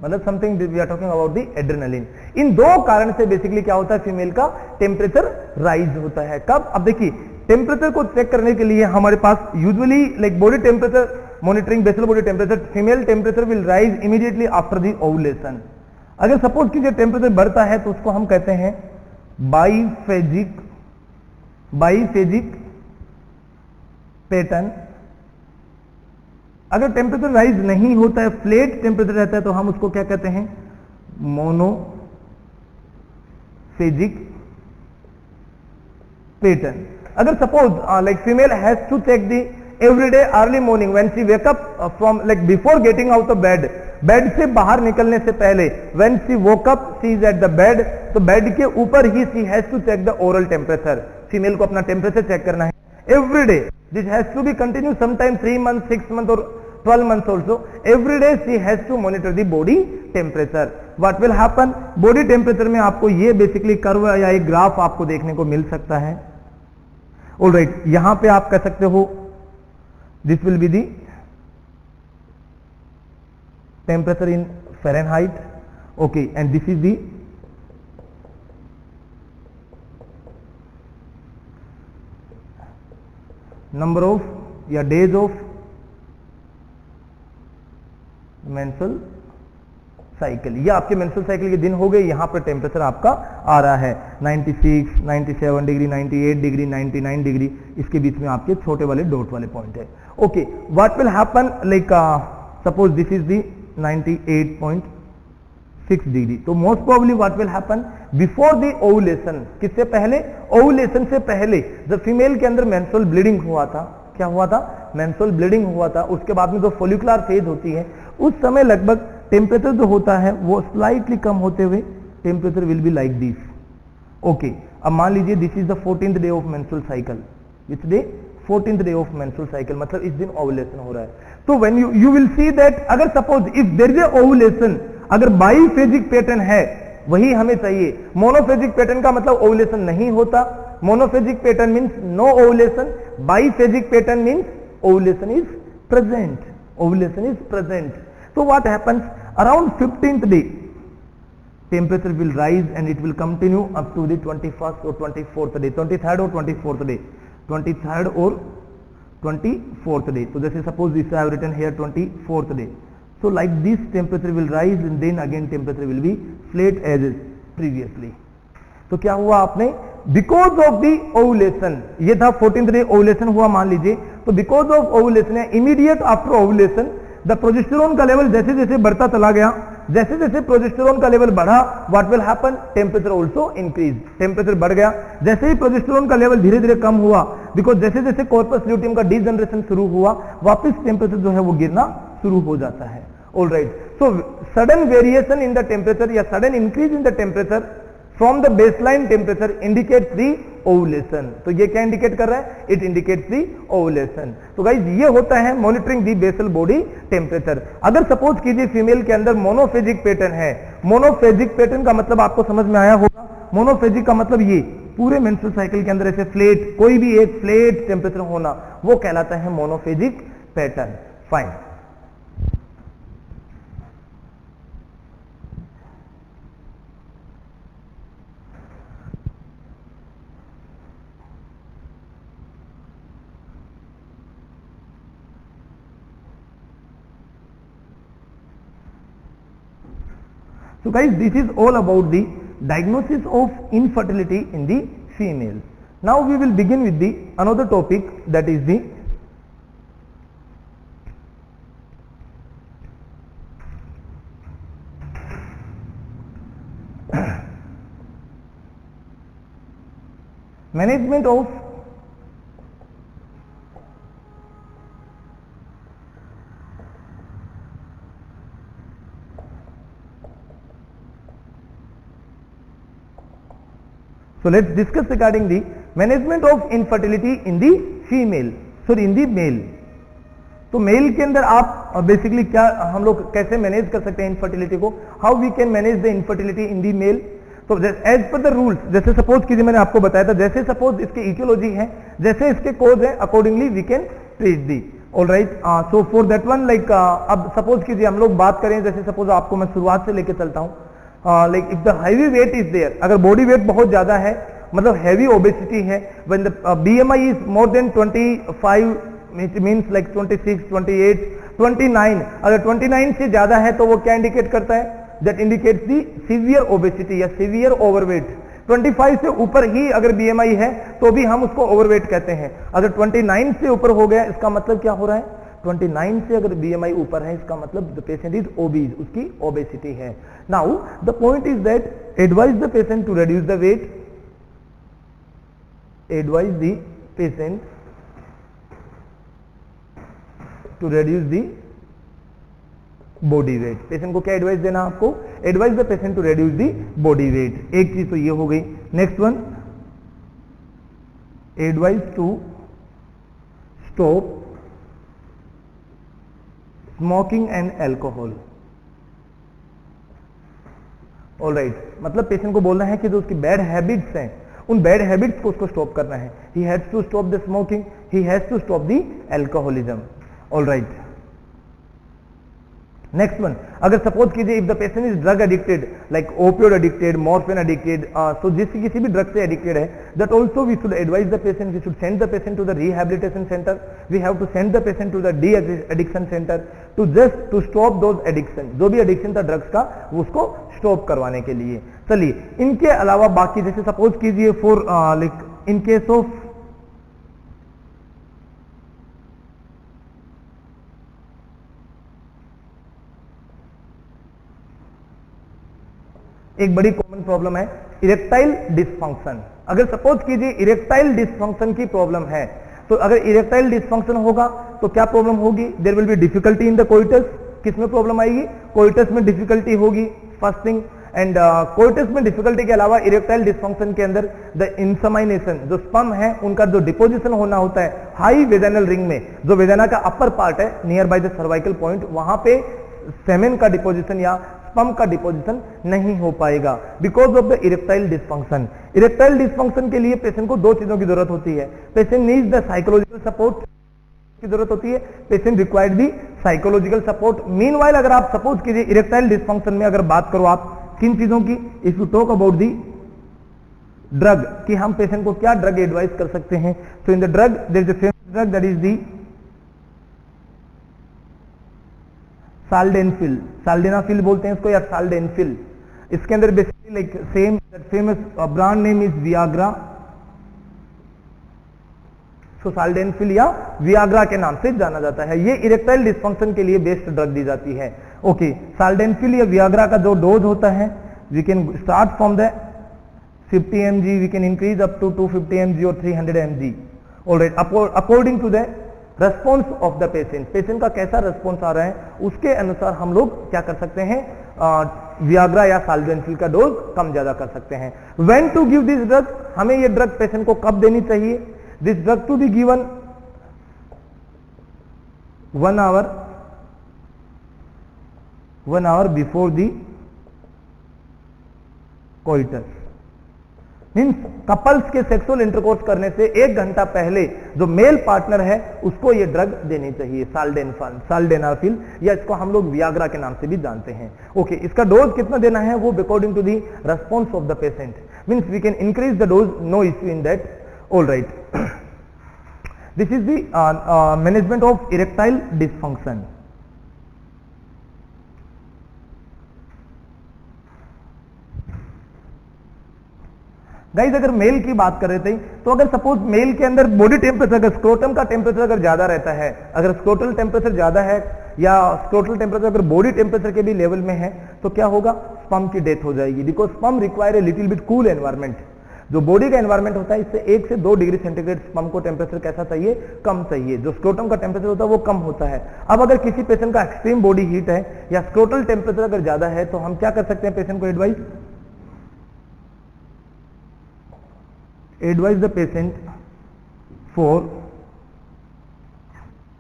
मतलब something we are talking about the adrenaline. इन दो कारण से बेसिकली क्या होता है? फीमेल का टेम्परेचर राइज होता है। कब? अब देखिए टेम्परेचर को चेक करने के लिए हमारे पास usually like body temperature monitoring, basal body temperature, female temperature will rise immediately after the ovulation. अगर सपोज कीजिए टेम्परेचर बढ़ता है तो उसको हम कहते हैं बाईफेजिक पैटर्न। अगर टेम्परेचर राइज नहीं होता है, फ्लैट टेम्परेचर रहता है, तो हम उसको क्या कहते हैं? Monophasic pattern. अगर suppose like female has to check the everyday early morning when she wake up from like before getting out of bed, bed से बाहर निकलने से पहले, when she woke up she is at the bed, तो bed के ऊपर ही she has to check the oral temperature. Female को अपना टेम्परेचर चेक करना है every day. This has to be continued, sometime 3 months, 6 months or 12 months also. Every day she has to monitor the body temperature. What will happen? Body temperature में आपको ये basically curve या एक graph आपको देखने को मिल सकता है। Alright, यहां पे आप कह सकते हो this will be the temperature in Fahrenheit. Okay, and this is the number of या डेज ऑफ मेंस्ट्रुअल साइकिल। ये आपके मेंस्ट्रुअल साइकिल के दिन हो गए। यहां पर टेम्परेचर आपका आ रहा है 96, 97 डिग्री, 98 डिग्री, 99 डिग्री, इसके बीच में आपके छोटे वाले डॉट वाले पॉइंट है। Okay, what will happen like suppose this is the 98.6 degree, तो most probably what will happen before the ovulation, किससे पहले? ओवुलेशन से पहले जब फीमेल के अंदर मेंस्ट्रुअल ब्लीडिंग हुआ था, क्या हुआ था? मेंस्ट्रुअल ब्लीडिंग हुआ था। उसके बाद में जो फोलिकुलर फेज होती है उस समय लगभग टेम्परेचर जो होता है वो स्लाइटली कम होते हुए temperature will be like this. Okay, अब मान लीजिए this is the 14th day of menstrual cycle. Which day? 14th day of menstrual cycle, मतलब इस दिन ओवुलेशन हो रहा है। तो when you will see that अगर suppose if there is a ovulation, अगर बाईफेजिक पैटर्न है वही हमें चाहिए। मोनोफेजिक पैटर्न का मतलब ओवुलेशन नहीं होता। Monophasic pattern means no ovulation, biphasic pattern means ovulation is present, ovulation is present. So what happens? Around 15th day, temperature will rise and it will continue up to the 21st or 24th day, 23rd or 24th day, 23rd or 24th day. So this is suppose this I have written here 24th day. So like this temperature will rise and then again temperature will be flat as previously. तो क्या हुआ आपने? Because of the ovulation, ये था 14th day ovulation हुआ मान लीजिए, तो because of ovulation है immediate after ovulation the progesterone का लेवल जैसे जैसे बढ़ता चला गया, जैसे जैसे प्रोजेस्टेरोन का लेवल बढ़ा, what will happen? Temperature also increase, temperature बढ़ गया। जैसे ही प्रोजेस्टेरोन का लेवल धीरे धीरे कम हुआ, बिकॉज जैसे जैसे कॉर्पस ल्यूटियम का डीजनरेशन शुरू हुआ, वापस टेम्परेचर जो है वो गिरना शुरू हो जाता है। Alright, so sudden variation in the temperature या sudden increase in the temperature from the baseline temperature indicates the ovulation. तो ये क्या इंडिकेट कर रहा है? It indicates the ovulation. तो गाइस ये होता है monitoring the basal body temperature. अगर सपोज कीजिए फीमेल के अंदर मोनोफेजिक पैटर्न है, मोनोफेजिक पैटर्न का मतलब आपको समझ में आया होगा। मोनोफेजिक का मतलब ये पूरे मेंस्ट्रुअल साइकिल के अंदर ऐसे फ्लैट, कोई भी एक फ्लैट टेम्परेचर होना, वो कहलाता है monophasic pattern. Fine. So guys, this is all about the diagnosis of infertility in the female. Now we will begin with the another topic, that is the management of So let's discuss regarding the management of infertility in the female, sorry in the male. तो mail के अंदर आप basically क्या हम लोग कैसे manage कर सकते हैं इनफर्टिलिटी को? How we can manage the infertility in the male? तो एज पर द रूल्स, जैसे सपोज कीजिए मैंने आपको बताया था, जैसे सपोज इसके इटियोलॉजी है, जैसे इसके कोज है, accordingly we can treat the. Alright, so for that one like अब सपोज कीजिए हम लोग बात करें, जैसे सपोज आपको मैं शुरुआत से लेके चलता हूँ, like if the heavy weight is there, अगर बॉडी वेट बहुत ज्यादा है, मतलब हैवी ओबेसिटी है, when the BMI is more than 25, it means like 26, 28, 29, अगर 29 से ज्यादा है तो वो क्या इंडिकेट करता है? That indicates the severe obesity या सीवियर ओवरवेट। 25 से ऊपर ही अगर BMI है तो भी हम उसको ओवरवेट कहते हैं। अगर 29 से ऊपर हो गया इसका मतलब क्या हो रहा है? 29 से अगर BMI ऊपर है इसका मतलब द पेशेंट इज ओबीज, उसकी ओबेसिटी है। Now the point is that advise the patient to reduce the weight, advise the patient to reduce the body weight. Patient को क्या एडवाइस देना आपको? Advise the patient to reduce the body weight. एक चीज तो ये हो गई। Next one, advise to stop smoking and alcohol. Alright, मतलब पेशेंट को बोलना है कि जो उसकी बैड हैबिट्स हैं उन बैड हैबिट्स को उसको स्टॉप करना है। He has to stop the smoking, he has to stop the alcoholism. Alright, next one, अगर सपोज कीजिए if the patient is drug addicted like opioid addicted, morphine addicted, so जिससे किसी भी drug से एडिक्टेड है, that also we should advise the patient, we should send the patient to the rehabilitation centre, we have to send the patient to the de addiction centre to just to stop those addiction. जो भी addiction था drugs का वो उसको stop करवाने के लिए। चलिए, इनके अलावा बाकी जैसे सपोज कीजिए for like in case of एक बड़ी कॉमन प्रॉब्लम है इरेक्टाइल डिसफंक्शन। अगर सपोज कीजिए इरेक्टाइल डिसफंक्शन की प्रॉब्लम है, तो अगर इरेक्टाइल डिसफंक्शन होगा तो क्या प्रॉब्लम होगी? There will be difficulty in the coitus. किसमें प्रॉब्लम आएगी? कोइटस में डिफिकल्टी होगी, फर्स्ट थिंग। एंड कोइटस में डिफिकल्टी के अलावा इरेक्टाइल डिसफंक्शन के अंदर द इंसेमाइनेशन, जो स्पर्म है उनका जो डिपोजिशन होना होता है हाई वेजाइनल रिंग में, जो वेजाइना का अपर पार्ट है near by the cervical point, वहां पे सेमेन का डिपोजिशन या स्पर्म का डिपोजिशन नहीं हो पाएगा because of the erectile dysfunction. Erectile dysfunction के लिए पेशेंट को दो चीजों की जरूरत होती है। Patient needs the psychological support की जरूरत होती है, पेशेंट रिक्वायर्ड दी साइकोलॉजिकल सपोर्ट। मीनवाइल अगर आप सपोज कीजिए इरेक्टाइल डिसफंक्शन में अगर बात करो आप किन चीजों की, if you talk about the drug, कि हम पेशेंट को क्या ड्रग एडवाइस कर सकते हैं, so in the drug there is a famous drug that is the sildenafil, sildenafil बोलते हैं इसको या साल्डेनफिल। इसके अंदर basically like same famous brand name is Viagra, so sildenafil या वियाग्रा के नाम से जाना जाता है। ये इरेक्टाइल डिसफंक्शन के लिए बेस्ट ड्रग दी जाती है। ओके, साल्डेनफिल या वियाग्रा का जो डोज होता है we can start from the 50 mg, we can increase up to 250 mg और 300 mg। Alright, according to the response of the patient, patient का कैसा रेस्पॉन्स आ रहा है उसके अनुसार हम लोग क्या कर सकते हैं, वियाग्रा या साल्डेनफिल का डोज कम ज्यादा कर सकते हैं। When to give this drug, हमें ये ड्रग पेशेंट को कब देनी चाहिए? This drug to be given 1 hour before the coitus. Means couples के सेक्सुअल इंटरकोर्स करने से 1 घंटा पहले जो मेल पार्टनर है उसको ये ड्रग देनी चाहिए, साल्डेनाफिल, या इसको हम लोग वियाग्रा के नाम से भी जानते हैं। ओके, इसका डोज कितना देना है वो according to the response of the patient, means we can increase the dose, no issue in that. All right, this is the management of erectile dysfunction. Guys, अगर मेल की बात कर रहे थे तो अगर सपोज मेल के अंदर बॉडी टेम्परेचर, अगर स्क्रोटम का टेम्परेचर अगर ज्यादा रहता है, अगर स्क्रोटल टेम्परेचर ज्यादा है या स्क्रोटल टेम्परेचर अगर बॉडी टेम्परेचर के भी लेवल में है तो क्या होगा, स्पर्म की डेथ हो जाएगी, because sperm require a little bit cool environment. जो बॉडी का एनवायरमेंट होता है इससे 1 से 2 डिग्री सेंटीग्रेड स्पर्म को टेम्परेचर कैसा चाहिए, कम चाहिए। जो स्क्रोटम का टेम्परेचर होता है वो कम होता है। अब अगर किसी पेशेंट का एक्सट्रीम बॉडी हीट है या स्क्रोटल टेम्परेचर अगर ज्यादा है तो हम क्या कर सकते हैं, पेशेंट को advise the patient for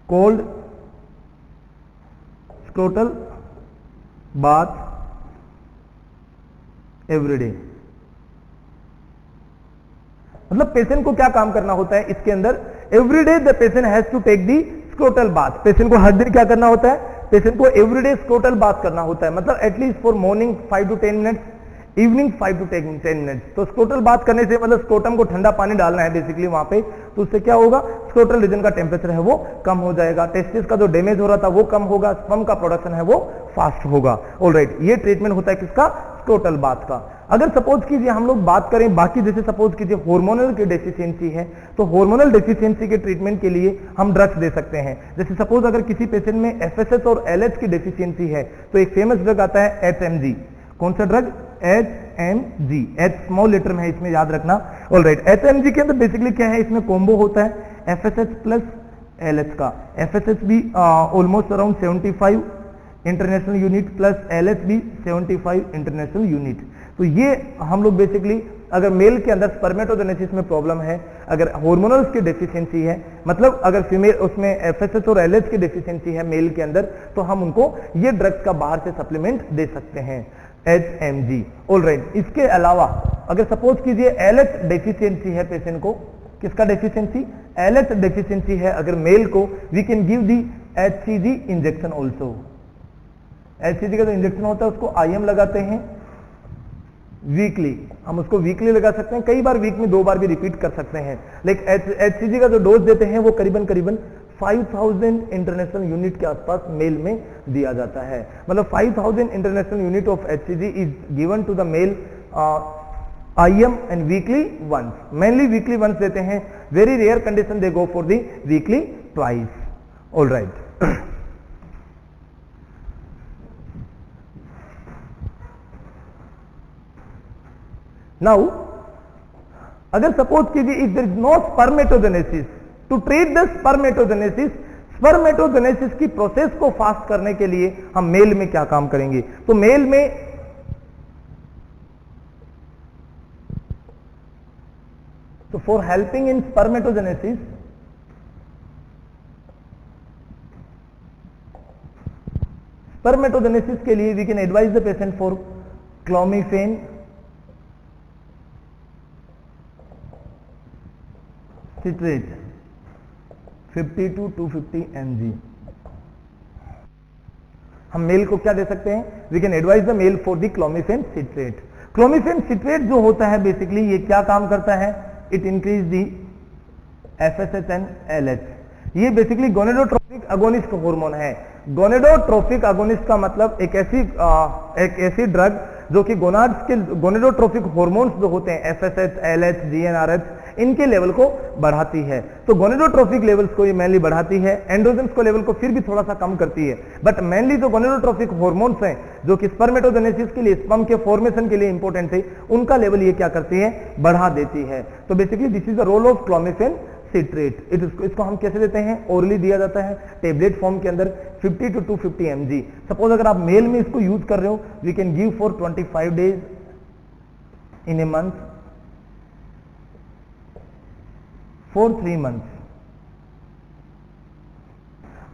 cold scrotal bath every day। मतलब पेशेंट को क्या काम करना होता है इसके अंदर, every day the patient has to take the scrotal bath. पेशेंट को हर दिन क्या करना होता है, पेशेंट को एवरी डे स्क्रोटल बाथ करना होता है, मतलब at least for morning 5 to 10 minutes, evening 5 to 10 minutes. तो स्क्रोटल बात करने से मतलब स्क्रोटम को ठंडा पानी डालना है बेसिकली वहां पे, तो उससे क्या होगा, स्क्रोटल रीजन का टेम्परेचर है वो कम हो जाएगा, टेस्टिस का जो डैमेज हो रहा था वो कम होगा, स्पर्म का प्रोडक्शन है वो फास्ट होगा। ऑलराइट, ये ट्रीटमेंट होता है किसका? टोटल बात का। अगर सपोज कीजिए हम लोग बात करें बाकी, जैसे सपोज कीजिए हार्मोनल की डेफिशिएंसी है, तो हार्मोनल डेफिशिएंसी के ट्रीटमेंट के लिए हम ड्रग्स दे सकते हैं। जैसे सपोज अगर किसी पेशेंट में एफएसएच और एलएच की डेफिशिएंसी है, तो एक फेमस ड्रग आता है एचएमजी। कौन सा ड्रग? एचएमजी। एच स्मॉल लेटर में है, इसमें याद रखना। ऑलराइट, एचएमजी के अंदर बेसिकली क्या है, इसमें कॉम्बो होता है एफएसएच प्लस एलएच का। एफएसएच भी almost around 75 international unit plus LH भी 75 इंटरनेशनल यूनिट। तो ये हम लोग बेसिकली अगर मेल के अंदर स्पर्मेटोजेनेसिस में प्रॉब्लम है, अगर हार्मोनल्स की डेफिशिएंसी है, मतलब अगर फीमेल उसमें एफएसएच और एलएच की डेफिशिएंसी है मेल के अंदर, तो हम उनको ये ड्रग्स का बाहर से सप्लीमेंट दे सकते हैं, एचएमजी। ऑलराइट, इसके अलावा अगर सपोज कीजिए एलएच डेफिशिएंसी है पेशेंट को, किसका डेफिशिएंसी? एलएच डेफिशिएंसी है अगर मेल को, we can give the HCG injection also. HCG का जो इंजेक्शन होता है उसको आईएम लगाते हैं वीकली, हम उसको वीकली लगा सकते हैं, कई बार वीक में 2 बार भी रिपीट कर सकते हैं। लेकिन एचसीजी का जो डोज देते हैं वो करीबन 5000 इंटरनेशनल यूनिट के आसपास मेल में दिया जाता है। मतलब 5000 international unit of HCG is given to the male IM and weekly once, mainly weekly once देते हैं, very rare condition they go for the weekly twice. All right. Now, अगर सपोज कीजिए if there is no spermatogenesis, to treat the spermatogenesis, spermatogenesis की process को fast करने के लिए हम मेल में क्या काम करेंगे? तो मेल में So for helping in spermatogenesis, spermatogenesis के लिए we can advise the patient for clomiphene, citrate 50 to 250 mg। हम मेल को क्या दे सकते हैं? We can advise the male for the clomiphene citrate। Clomiphene citrate जो होता है बेसिकली ये क्या काम करता है? It increase the FSH and LH. ये बेसिकली गोनेडोट्रोपिक अगोनिस्ट हार्मोन है। गोनेडोट्रोपिक अगोनिस्ट का मतलब एक ऐसी ड्रग जो कि गोनाड्स के गोनेडोट्रोपिक हार्मोन्स जो होते हैं एफएसएच, एलएच, जीएनआरएच, इनके लेवल को बढ़ाती है। तो गोनेडोट्रोपिक लेवल्स को ये मेनली बढ़ाती है, एंड्रोजन्स को लेवल को फिर भी थोड़ा सा कम करती है, बट मेनली जो गोनेडोट्रोपिक हार्मोन्स हैं जो कि स्पर्मेटोजेनेसिस के लिए, स्पर्म के फॉर्मेशन के लिए इंपॉर्टेंट है, उनका लेवल ये क्या करती है? बढ़ा देती है। तो basically this is the role of clomiphene citrate. इसको हम कैसे देते हैं? ओरली दिया जाता है टेबलेट फॉर्म के अंदर 50 to 250 mg। सपोज अगर आप मेल में इसको यूज कर रहे हो, we can give for 25 days in a month, for 3 months.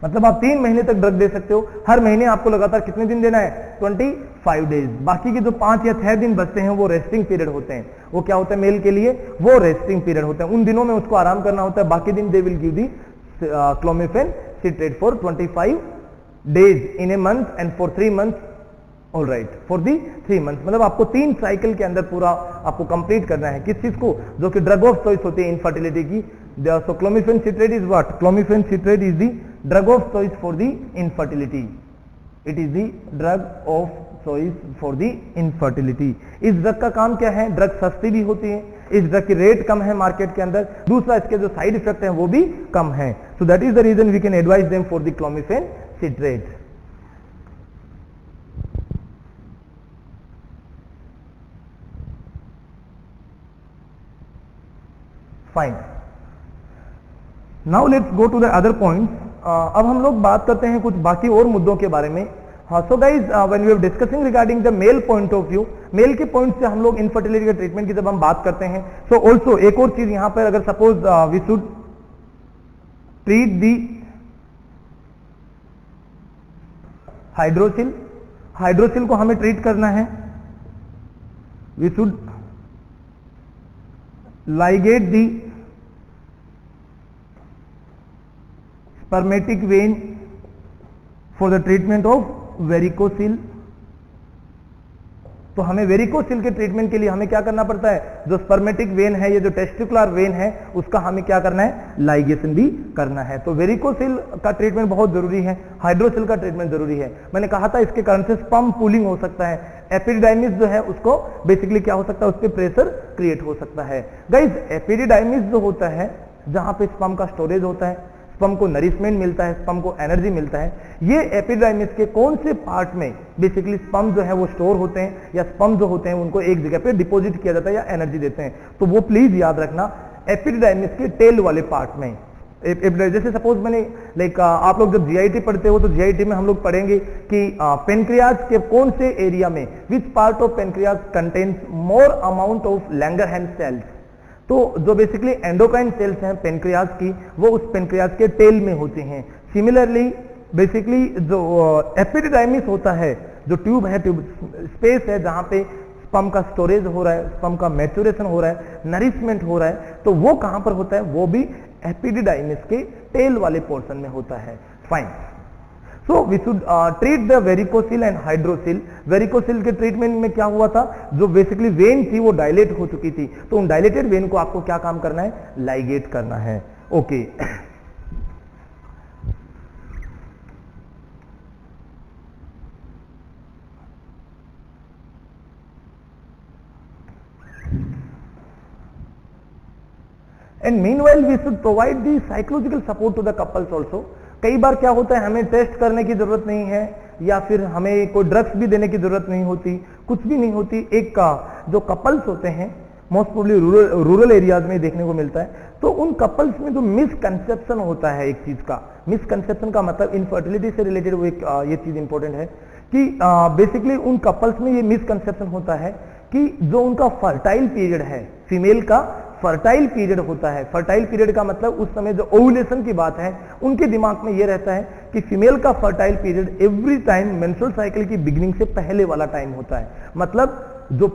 मतलब आप 3 महीने तक ड्रग दे सकते हो। हर महीने आपको लगातार कितने दिन देना है? 25 डेज। बाकी के जो 5 या 6 दिन बचते हैं वो रेस्टिंग पीरियड होते हैं। वो क्या होता है मेल के लिए? वो रेस्टिंग पीरियड होता है। उन दिनों में उसको आराम करना होता है। बाकी दिन they will give the clomiphene citrate for 25 days in a month and for 3 months. All right, for the 3 months. मतलब आपको 3 साइकिल के अंदर पूरा आपको कंप्लीट करना है। किस चीज को? जो कि ड्रग ऑफ चॉइस होती है इनफर्टिलिटी की। So clomiphene citrate is what? Clomiphene citrate is the drug of choice for the infertility. It is the drug of choice for the infertility. इस ड्रग का काम क्या है? ड्रग सस्ती भी होती है, इस ड्रग की रेट कम है मार्केट के अंदर, दूसरा इसके जो साइड इफेक्ट हैं वो भी कम है। So that is the reason we can advise them for the clomiphene citrate. Fine, now let's go to the other points. अब हम लोग बात करते हैं कुछ बाकी और मुद्दों के बारे में। So guys, when we are discussing regarding the male point of view, male के पॉइंट से हम लोग इनफर्टिलिटी के ट्रीटमेंट की जब हम बात करते हैं, सो ऑल्सो एक और चीज यहां पर, अगर suppose we should treat the hydrocele, hydrocele को हमें ट्रीट करना है, we should ligate the spermatic vein for the treatment of varicocele तो हमें वेरिकोसिल के ट्रीटमेंट के लिए हमें क्या करना पड़ता है, जो स्पर्मेटिक वेन है, ये जो टेस्टिकुलर वेन है, उसका हमें क्या करना है, लाइगेशन भी करना है। तो वेरिकोसिल का ट्रीटमेंट बहुत जरूरी है, हाइड्रोसिल का ट्रीटमेंट जरूरी है। मैंने कहा था इसके कारण से स्पर्म पूलिंग हो सकता है, एपिडिडाइमिस जो है उसको बेसिकली क्या हो सकता है, उस पर प्रेशर क्रिएट हो सकता है। गाइस एपिडिडाइमिस जो होता है, जहां पे स्पर्म का स्टोरेज होता है, स्पर्म को नरिशमेंट मिलता है, स्पर्म को एनर्जी मिलता है, ये एपिडाइमिस के कौन से पार्ट में बेसिकली स्पर्म जो है वो स्टोर होते हैं, या स्पर्म जो होते हैं उनको एक जगह पे डिपॉजिट किया जाता है या एनर्जी देते हैं, तो वो प्लीज याद रखना एपिडाइमिस के टेल वाले पार्ट में। जैसे सपोज मैंने आप लोग जब जीआईटी पढ़ते हो तो जीआईटी में हम लोग पढ़ेंगे कि पेनक्रियाज के कौन से एरिया में, which part of pancreas contains more amount of Langerhans cells. तो जो बेसिकली एंडोक्राइन सेल्स हैं पेनक्रियाज की, वो उस पेनक्रियाज के टेल में होती हैं। सिमिलरली बेसिकली जो एपिडिडाइमिस होता है, जो ट्यूब है, ट्यूब स्पेस है जहां पे स्पर्म का स्टोरेज हो रहा है, स्पर्म का मैच्योरेशन हो रहा है, नरिशमेंट हो रहा है, तो वो कहां पर होता है, वो भी एपिडिडाइमिस के टेल वाले पोर्शन में होता है। Fine, so we should treat the varicocele and hydrocele. Varicocele के ट्रीटमेंट में क्या हुआ था, जो बेसिकली वेन थी वो डायलेट हो चुकी थी, तो उन डायलेटेड वेन को आपको क्या काम करना है, लाइगेट करना है। Okay and meanwhile we should provide the psychological support to the couples also. कई बार क्या होता है, हमें टेस्ट करने की जरूरत नहीं है, या फिर हमें कोई ड्रग्स भी देने की जरूरत नहीं होती, कुछ भी नहीं होती। एक का जो कपल्स होते हैं, मोस्ट प्रोबेबली रूरल एरियाज में देखने को मिलता है, तो उन कपल्स में जो मिसकंसेप्शन होता है, एक चीज का मिसकंसेप्शन का मतलब इनफर्टिलिटी से रिलेटेड वो एक ये चीज इंपॉर्टेंट है कि बेसिकली उन कपल्स में ये मिसकंसेप्शन होता है कि जो उनका फर्टाइल पीरियड है, फीमेल का फर्टाइल पीरियड होता है। फर्टाइल पीरियड का मतलब उस समय जो ओव्यूलेशन की बात है, उनके दिमाग में ये रहता है कि फीमेल का fertile period every time menstrual cycle की बिगिनिंग से पहले वाला टाइम होता है। मतलब जो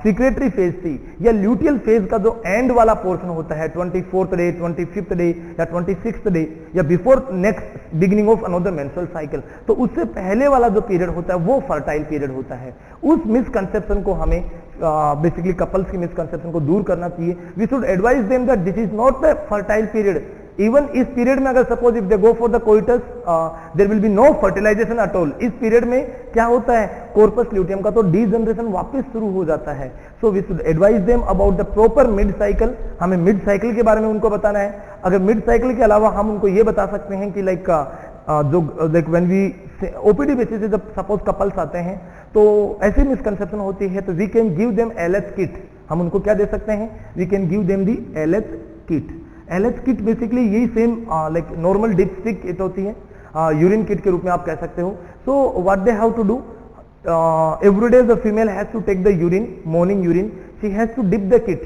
सीक्रेटरी फेज थी या ल्यूटियल फेज का जो एंड वाला पोर्शन होता है, 24th डे, 25th डे या 26th डे या before next beginning of another menstrual cycle, तो उससे पहले वाला जो पीरियड होता है वो फर्टाइल पीरियड होता है। उस मिसकंसेप्शन को हमें बेसिकली कपल्स की मिसकंसेप्शन को दूर करना चाहिए। We should advise them that this is not the fertile period. Even इस पीरियड में अगर suppose if they go for the coitus, there will be no fertilization at all. इस पीरियड में क्या होता है, कॉर्पस ल्यूटियम का तो डीजनरेशन वापस शुरू हो जाता है। So we should advise them about the proper mid cycle. हमें मिड साइकिल के बारे में उनको बताना है। अगर मिड साइकिल के अलावा हम उनको ये बता सकते हैं कि व्हेन वी ओपीडी बेसिस से जब सपोज कपल्स आते हैं तो ऐसी मिसकंसेप्शन होती है, तो we can give them LH kit. हम उनको क्या दे सकते हैं, we can give them the LH kit. LH kit basically यही same like normal dipstick kit होती है, यूरिन किट के रूप में आप कह सकते हो। So what they have to do, every day the female has to take the urine, morning urine, she has to dip the kit.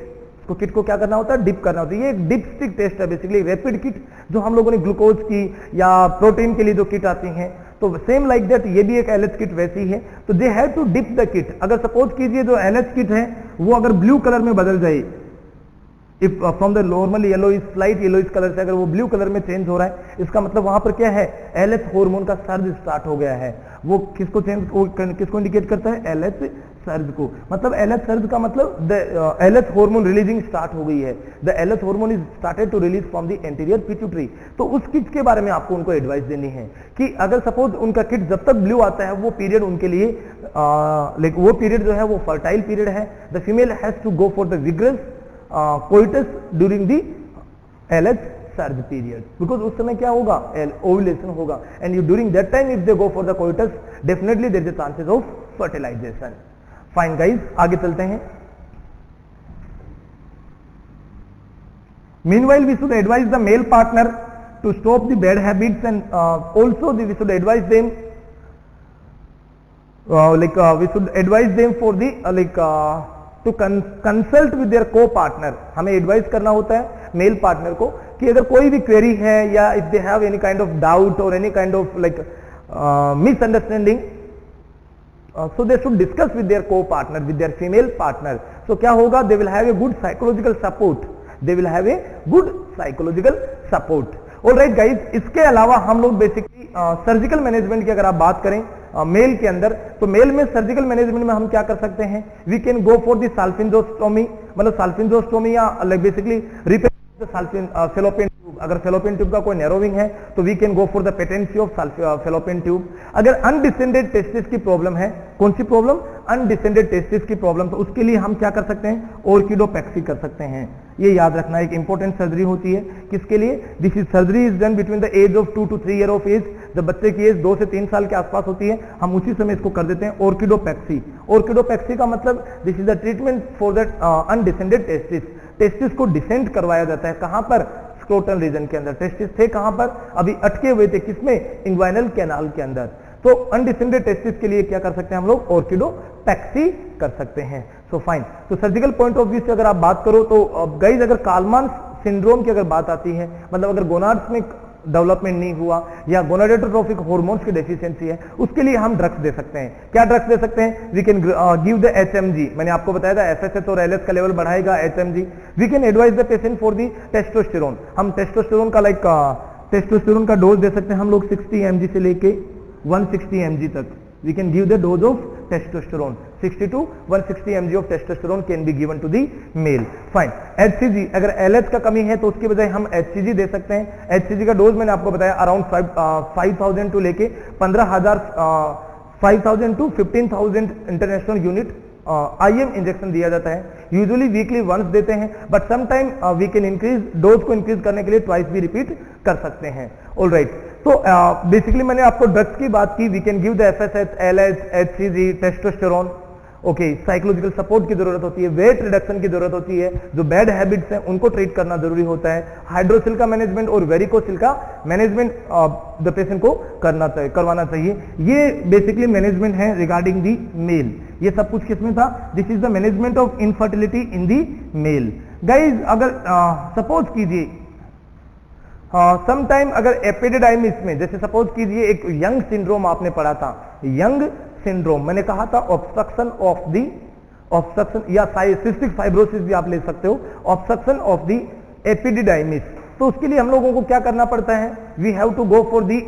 तो किट को क्या करना होता है, डिप करना होता है। ये एक डिप स्टिक टेस्ट है, बेसिकली रैपिड किट जो हम लोगों ने ग्लूकोज की या प्रोटीन के लिए जो किट आती हैं, तो सेम लाइक दैट ये भी एक एलएच किट वैसी है। तो they have to dip the kit. अगर सपोज कीजिए जो एलएच किट है वो अगर ब्लू कलर में बदल जाए, if from the normal yellow is slight yellowish colour से अगर वो ब्लू कलर में चेंज हो रहा है, इसका मतलब वहां पर क्या है, एलएच हार्मोन का सर्ज स्टार्ट हो गया है। वो किसको किसको इंडिकेट करता है, एलएच सर्ज को। मतलब एलएच सर्ज का मतलब the LH hormone releasing start हो गई है। The LH hormone is started to release from the anterior pituitary. तो उस किट के बारे में आपको उनको एडवाइस देनी है कि अगर सपोज उनका किट जब तक ब्लू आता है वो पीरियड उनके लिए लाइक वो पीरियड जो है वो फर्टाइल पीरियड है। The female has to go for the vigorous coitus during the LH surge period, because उस समय क्या होगा, ओव्यूलेशन होगा, and you during that time if they go for the coitus definitely there is a chances of fertilization. Fine guys, आगे चलते हैं। Meanwhile we should advise the male partner to stop the bad habits and also we should advise them we should advise them for the to consult with their co-partner। हमें advice करना होता है male partner को कि अगर कोई भी query है या if they have any kind of doubt और any kind of misunderstanding, so they should discuss with their co-partner, with their female partner। so क्या होगा, they will have a good psychological support, they will have a good psychological support। Alright guys, इसके अलावा हम लोग basically surgical management की अगर आप बात करें मेल के अंदर, तो मेल में सर्जिकल मैनेजमेंट में हम क्या कर सकते हैं, we can go for the salpingostomy, मतलब साल्फिंजोस्टोमी या बेसिकली रिपेयर फेलोपियन ट्यूब। अगर फेलोपियन ट्यूब का कोई नैरोविंग है तो we can go for the patency of fallopian tube. अगर अनडिसेंडेड टेस्टिस की प्रॉब्लम है, कौन सी प्रॉब्लम, अनडिसेंडेड टेस्टिस की प्रॉब्लम, तो उसके लिए हम क्या कर सकते हैं, ऑर्किडोपैक्सी कर सकते हैं। ये याद रखना, एक इंपॉर्टेंट सर्जरी होती है, किसके लिए, this is surgery is done between the age of 2 to 3 year of age. जब बच्चे की एज 2 से 3 साल के आसपास होती है, हम उसी समय इसको कर देते हैं ऑर्किडोपैक्सी। ऑर्किडोपैक्सी का मतलब this is the treatment for that undescended testis. Testis को डिसेंड करवाया जाता है, कहां पर, स्क्रोटल रीजन के अंदर। टेस्टिस थे कहां पर, अभी अटके हुए थे, किसमें, इंग्वाइनल कैनाल के अंदर। तो अनडिसेंडेड टेस्टिस के लिए क्या कर सकते हैं हम लोग, ऑर्किडोपैक्सी कर सकते हैं। सो फाइन, तो सर्जिकल पॉइंट ऑफ व्यू से अगर आप बात करो तो गाइस, अगर कालमान सिंड्रोम की अगर बात आती है, मतलब अगर गोनाड्स में डेवलपमेंट नहीं हुआ या गोनाडोट्रोफिक हार्मोन्स की डेफिशिएंसी है, उसके लिए हम ड्रग्स दे सकते हैं। क्या ड्रग्स दे सकते हैं, we can give the HMG. मैंने आपको बताया था एफएसएच और एलएच का लेवल बढ़ाएगा HMG. We can advise the patient for the testosterone. हम टेस्टोस्टेरोन का टेस्टोस्टेरोन का डोज दे सकते हैं हम लोग 60 mg से लेके 160 mg तक। We can give the dose of testosterone 60 to 160 mg of testosterone can be given to the male. Fine. HCG, अगर LH का कमी है तो उसके बजाय हम HCG दे सकते हैं। HCG का डोज मैंने आपको बताया अराउंड 5,000 टू लेके 15,000 5,000 to 15,000 international unit IM injection दिया जाता है। यूजुअली वीकली वंस देते हैं, but some time we can increase, dose को इंक्रीज करने के लिए ट्वाइस भी रिपीट कर सकते हैं। ऑल राइट, तो बेसिकली मैंने आपको ड्रग्स की बात की, we can give the FSH, LH, HCG, testosterone. Okay, psychological support की जरूरत होती है, वेट रिडक्शन की जरूरत होती है, जो बैड हैबिट्स हैं उनको ट्रीट करना जरूरी होता है, हाइड्रोसिल का मैनेजमेंट और वेरिकोसिल का मैनेजमेंट द पेशेंट को करवाना चाहिए। ये बेसिकली मैनेजमेंट है रिगार्डिंग दी मेल। ये सब कुछ किसमें था, this is the management of infertility in the male. Guys, अगर सपोज कीजिए समटाइम अगर एपिडिडाइमिस में, जैसे सपोज कीजिए एक यंग सिंड्रोम आपने पढ़ा था, यंग सिंड्रोम मैंने कहा था ऑब्स्ट्रक्शन या सिस्टिक फाइब्रोसिस भी आप ले सकते हो, ऑब्स्ट्रक्शन ऑफ द एपिडिडाइमिस। तो उसके लिए हम लोगों को क्या करना पड़ता है, we have to go for the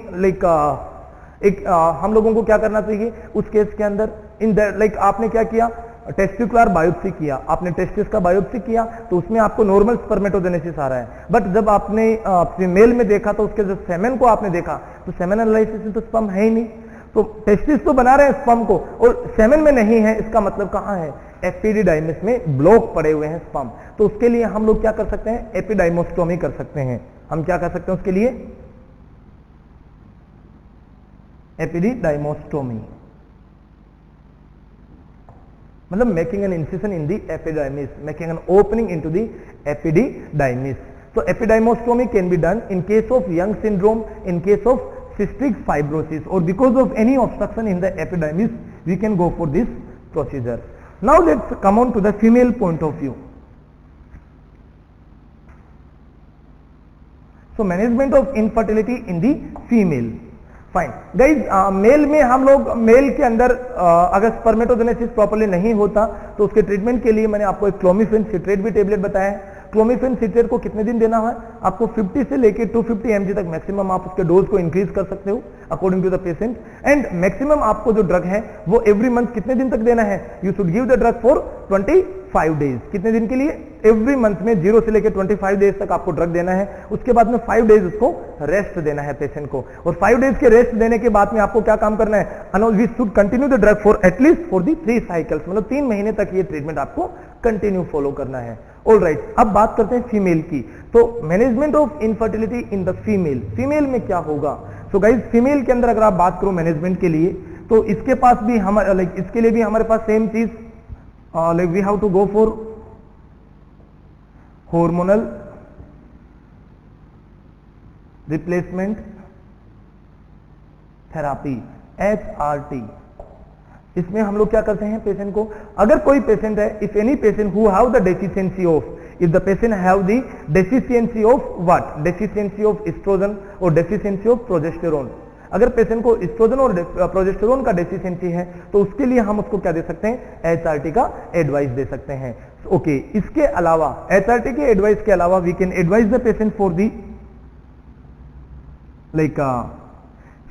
हम लोगों को क्या करना चाहिए उस केस के अंदर, इन दैट आपने क्या किया, टेस्टिकुलर बायोप्सी किया, आपने टेस्टिस का बायोप्सी किया तो उसमें आपको नॉर्मल स्पर्मेटोजेनेसिस आ रहा है, बट जब आपने मेल में देखा तो उसके जब सेमेन को आपने देखा तो सेमेन एनालिसिस में तो स्पर्म है ही नहीं। तो टेस्टिस तो बना रहे हैं स्पर्म को और सेमेन में नहीं है, इसका मतलब कहां है, एपिडिडाइमिस में ब्लॉक पड़े हुए हैं स्पर्म। तो उसके लिए हम लोग क्या कर सकते हैं, एपिडाइमोस्टोमी कर सकते हैं। हम क्या कर सकते हैं उसके लिए, एपिडिडाइमोस्टोमी, मतलब making an incision in the epididymis, making an opening into the epididymis. तो epididymostomy can be done in case of Young syndrome, in case of cystic fibrosis, or because of any obstruction in the epidermis, we can go for this procedure. Now let's come on to the female point of view. So management of infertility in the female. Fine guys, male में हम लोग mail के अंदर अगर spermatogenesis properly नहीं होता तो उसके ट्रीटमेंट के लिए मैंने आपको एक क्लोमिफेन सिट्रेट भी टेबलेट बताया है। क्लोमिफेन सिट्रेट को कितने दिन देना है आपको, 50 से लेके 250 mg तक मैक्सिमम आप उसके डोज को इंक्रीज कर सकते हो according to the patient. And maximum आपको जो ड्रग है वो एवरी मंथ कितने दिन तक देना है, you should give the drug for 25 days. कितने दिन के लिए, एवरी मंथ में 0 से लेकर 25 डेज तक आपको ड्रग देना है। उसके बाद में 5 डेज उसको रेस्ट देना है पेशेंट को, और 5 डेज के रेस्ट देने के बाद में आपको क्या काम करना है, we should continue the drug for at least for the 3 cycles, मतलब 3 महीने तक ये ट्रीटमेंट आपको कंटिन्यू फॉलो करना है। ऑल राइट, अब बात करते हैं फीमेल की। तो management of infertility in the female, female में क्या होगा। सो गाइज, फीमेल के अंदर अगर आप बात करो मैनेजमेंट के लिए, तो इसके पास भी हमारे इसके लिए भी हमारे पास सेम चीज, we have to go for hormonal replacement therapy HRT। इसमें हम लोग क्या करते हैं, पेशेंट को, अगर कोई पेशेंट है, if any patient who have the deficiency of, if the patient have the deficiency of what, deficiency of oestrogen और डेफिशिएंसी ऑफ प्रोजेस्टेरोन, अगर पेशेंट को एस्ट्रोजन और प्रोजेस्टेरोन का डेफिशिएंसी है तो उसके लिए हम उसको क्या दे सकते हैं, HRT का एडवाइस दे सकते हैं। ओके, इसके अलावा HRT के एडवाइस के अलावा we can advice the patient for the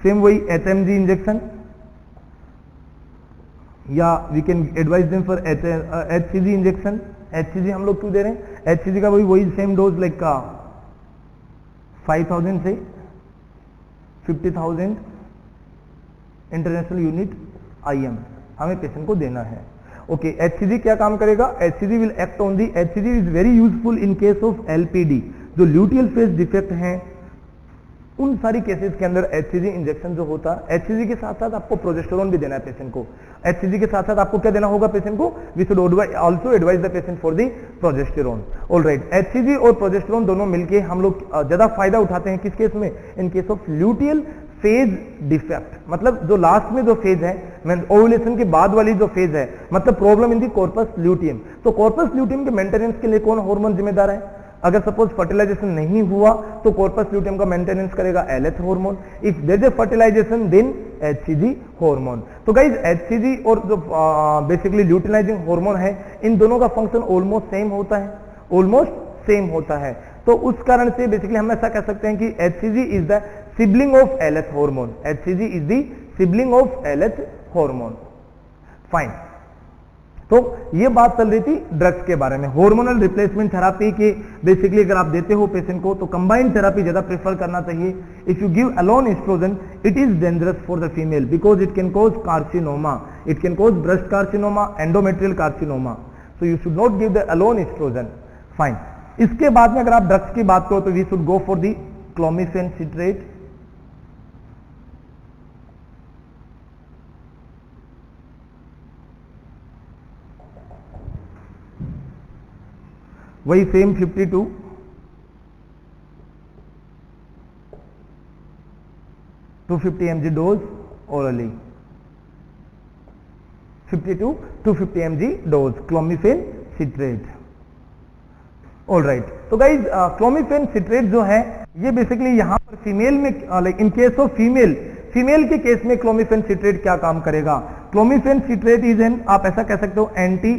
same वही HMG इंजेक्शन, या we can advise them for HCG injection. HCG हम लोग क्यों दे रहे हैं? HCG का वही सेम डोज लाइक का 5000 से 50,000 इंटरनेशनल यूनिट IM हमें पेशेंट को देना है। ओके, HCG क्या काम करेगा? HCG will act on the, HCG is very useful in case of LPD, जो ल्यूटियल फेज डिफेक्ट हैं उन सारी केसेस के अंदर HCG इंजेक्शन जो होता है। HCG के साथ साथ आपको प्रोजेस्टेरोन भी देना है पेशेंट को। HCG के साथ साथ आपको क्या देना होगा पेशेंट को? We should also advise the patient for the progesterone. Alright, HCG और प्रोजेस्टेरोन दोनों मिलके हम लोग ज्यादा फायदा उठाते हैं किस केस में? इन case of luteal phase defect, मतलब जो लास्ट में जो फेज है, ओव्यूलेशन के बाद वाली जो फेज है, मतलब problem in the corpus luteum. तो कॉर्पस ल्यूटियम के मेंटेनेंस के लिए कौन हार्मोन जिम्मेदार है? अगर सपोज फर्टिलाइजेशन नहीं हुआ तो कॉर्पस ल्यूटियम का मेंटेनेंस करेगा LH hormone. If there is fertilization then HCG hormone. तो गाइज HCG और जो बेसिकली ल्यूटिलाइजिंग हार्मोन है, इन दोनों का फंक्शन ऑलमोस्ट सेम होता है, ऑलमोस्ट सेम होता है। तो उस कारण से बेसिकली हम ऐसा कह सकते हैं कि HCG is the sibling of LH hormone. HCG is the sibling of LH hormone. Fine, तो ये बात चल रही थी ड्रग्स के बारे में। हार्मोनल रिप्लेसमेंट थेरापी के बेसिकली अगर आप देते हो पेशेंट को तो कंबाइंड थेरापी ज्यादा प्रेफर करना चाहिए। If you give alone oestrogen it is dangerous for the female because it can cause carcinoma, it can cause breast carcinoma, endometrial carcinoma, so you should not give the alone oestrogen. Fine, इसके बाद में अगर आप drugs की बात करो तो we should go for the clomiphene citrate. वही same 52 250 mg dose orally, 52 250 mg dose clomiphene citrate. Alright, तो गाइज क्लोमिफेन सिट्रेट जो है ये बेसिकली यहां पर फीमेल में like in case of female के केस में क्लोमिफेन सिट्रेट क्या काम करेगा? क्लोमिफेन सिट्रेट इज एन, आप ऐसा कह सकते हो, anti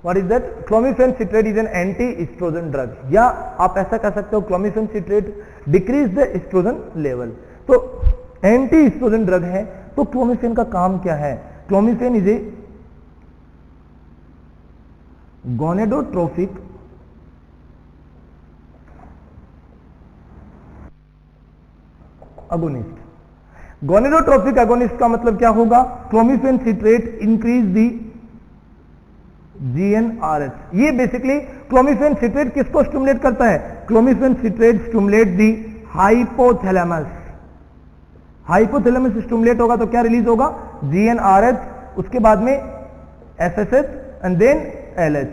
What is that? Clomiphene citrate is an anti-estrogen drug, या आप ऐसा कह सकते हो clomiphene citrate decrease the oestrogen level. तो एंटी एस्ट्रोजन ड्रग है, तो क्लोमिफेन का काम क्या है? Clomiphene is a gonadotrophic agonist. Gonadotrophic agonist का मतलब क्या होगा? Clomiphene citrate increase the GnRH। ये बेसिकली क्लोमिफेन सिट्रेट किसको स्टिमुलेट करता है? Clomiphene citrate stimulate the hypothalamus. Hypothalamus stimulate होगा तो क्या रिलीज होगा? GnRH, उसके बाद में FSH and then LH।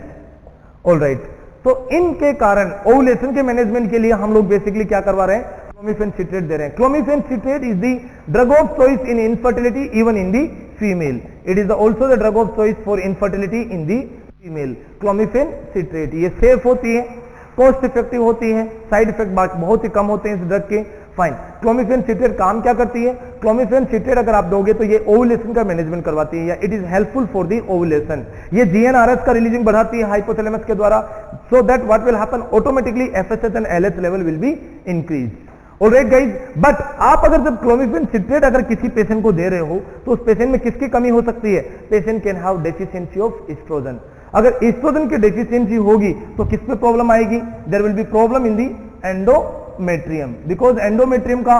Alright, तो इनके कारण ओवुलेशन के मैनेजमेंट के लिए हम लोग बेसिकली क्या करवा रहे हैं? क्लोमिफेन सिट्रेट दे रहे हैं। Clomiphene citrate is the drug of choice in infertility even in the female. It is also the drug of choice for infertility in the female. Clomiphene citrate ये सेफ होती है, cost effective होती है, side effect बहुत ही कम होते हैं इस drug के। फाइन, क्लोमिफेन सिट्रेट काम क्या करती है? क्लोमिफेन सिट्रेट अगर आप दोगे तो ये ओवुलेशन का मैनेजमेंट करवाती है, या it is helpful for the ovulation. ये GnRH का रिलीजिंग बढ़ाती है हाइपोथैलेमस के द्वारा, so that what will happen? Automatically FSH and LH level will be increase. Alright guys, but आप अगर जब क्लोमिफेन सिट्रेट अगर किसी पेशेंट को दे रहे हो तो उस पेशेंट में किसकी कमी हो सकती है? Patient can have deficiency of oestrogen. अगर एस्ट्रोजन की डेफिशिएंसी होगी तो किस पे प्रॉब्लम आएगी? There will be problem in the endometrium, because endometrium का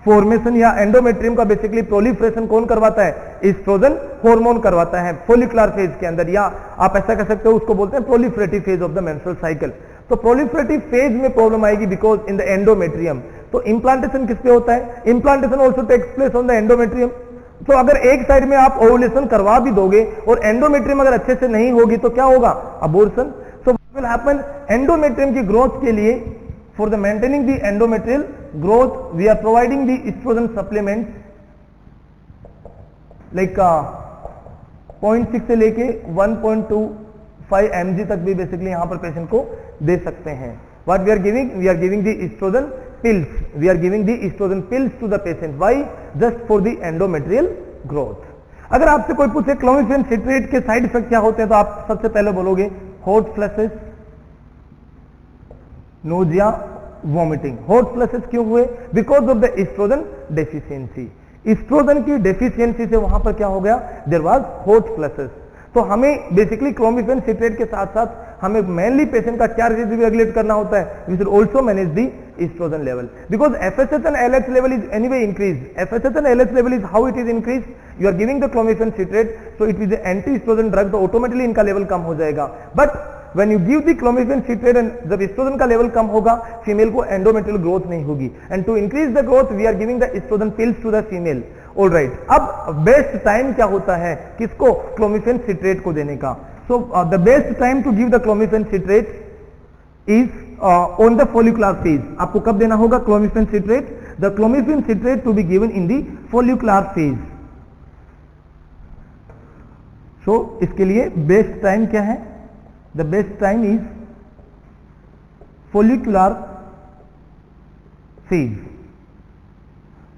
फॉर्मेशन या एंडोमेट्रियम का बेसिकली प्रोलिफरेशन कौन करवाता है? एस्ट्रोजन हार्मोन करवाता है फोलिकुलर फेज के अंदर, या आप ऐसा कह सकते हो उसको बोलते हैं proliferative phase of the menstrual cycle. तो प्रोलिफरेटिव फेज में प्रॉब्लम आएगी बिकॉज इन द एंडोमेट्रियम। तो इंप्लांटेशन किस पे होता है? Implantation also takes place on the endometrium. तो अगर एक साइड में आप ओवुलेशन करवा भी दोगे और एंडोमेट्रियम अगर अच्छे से नहीं होगी तो क्या होगा? Abortion. So what will happen? Endometrium की ग्रोथ के लिए, for the maintaining the endometrial growth, we are providing the oestrogen supplement like 0.6 से लेके 1.25 mg तक भी बेसिकली यहां पर पेशेंट को दे सकते हैं। What we are giving? We are giving the oestrogen pills. We are giving the estrogen pills to the patient. Why? Just for the endometrial growth. अगर आपसे कोई पूछे क्लोमिफेन सिट्रेट के साइड इफेक्ट क्या होते हैं तो आप सबसे पहले बोलोगे hot flashes, nausea, vomiting. Hot flushes क्यों हुए? Because of the oestrogen deficiency. Oestrogen की डेफिशिएंसी से वहां पर क्या हो गया? There was hot flushes. तो हमें बेसिकली क्लोमिफेन सिट्रेट के साथ साथ हमें मेनली पेशेंट का क्या रेगुलेट करना होता है? We should also manage the oestrogen level, because FSH and LH level is anyway increase. FSH and LH level is how it is increase? You are giving the clomiphene citrate, so it is anti oestrogen drug, तो automatically इनका level कम हो जाएगा। But when you give the clomiphene citrate and जब oestrogen का level कम होगा, female को एंडोमेट्रियल ग्रोथ नहीं होगी, and to increase the growth we are giving the estrogen pills to the female. Alright, अब बेस्ट टाइम क्या होता है किसको? क्लोमिफेन सिट्रेट को देने का। So the best time to give the clomiphene citrate is on the follicular phase. आपको कब देना होगा clomiphene citrate? The clomiphene citrate to be given in the follicular phase. So इसके लिए बेस्ट टाइम क्या है? The best time is follicular phase.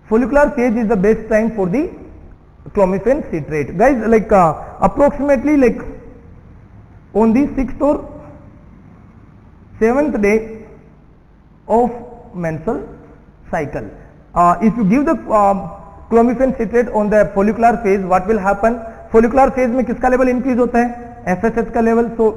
Follicular phase is the best time for the clomiphene citrate. Guys, like approximately like on the 6th or 7th day of menstrual cycle. If you give the clomiphene citrate on the follicular phase, what will happen? Follicular phase में किसका level increase होता है? FSH का level. So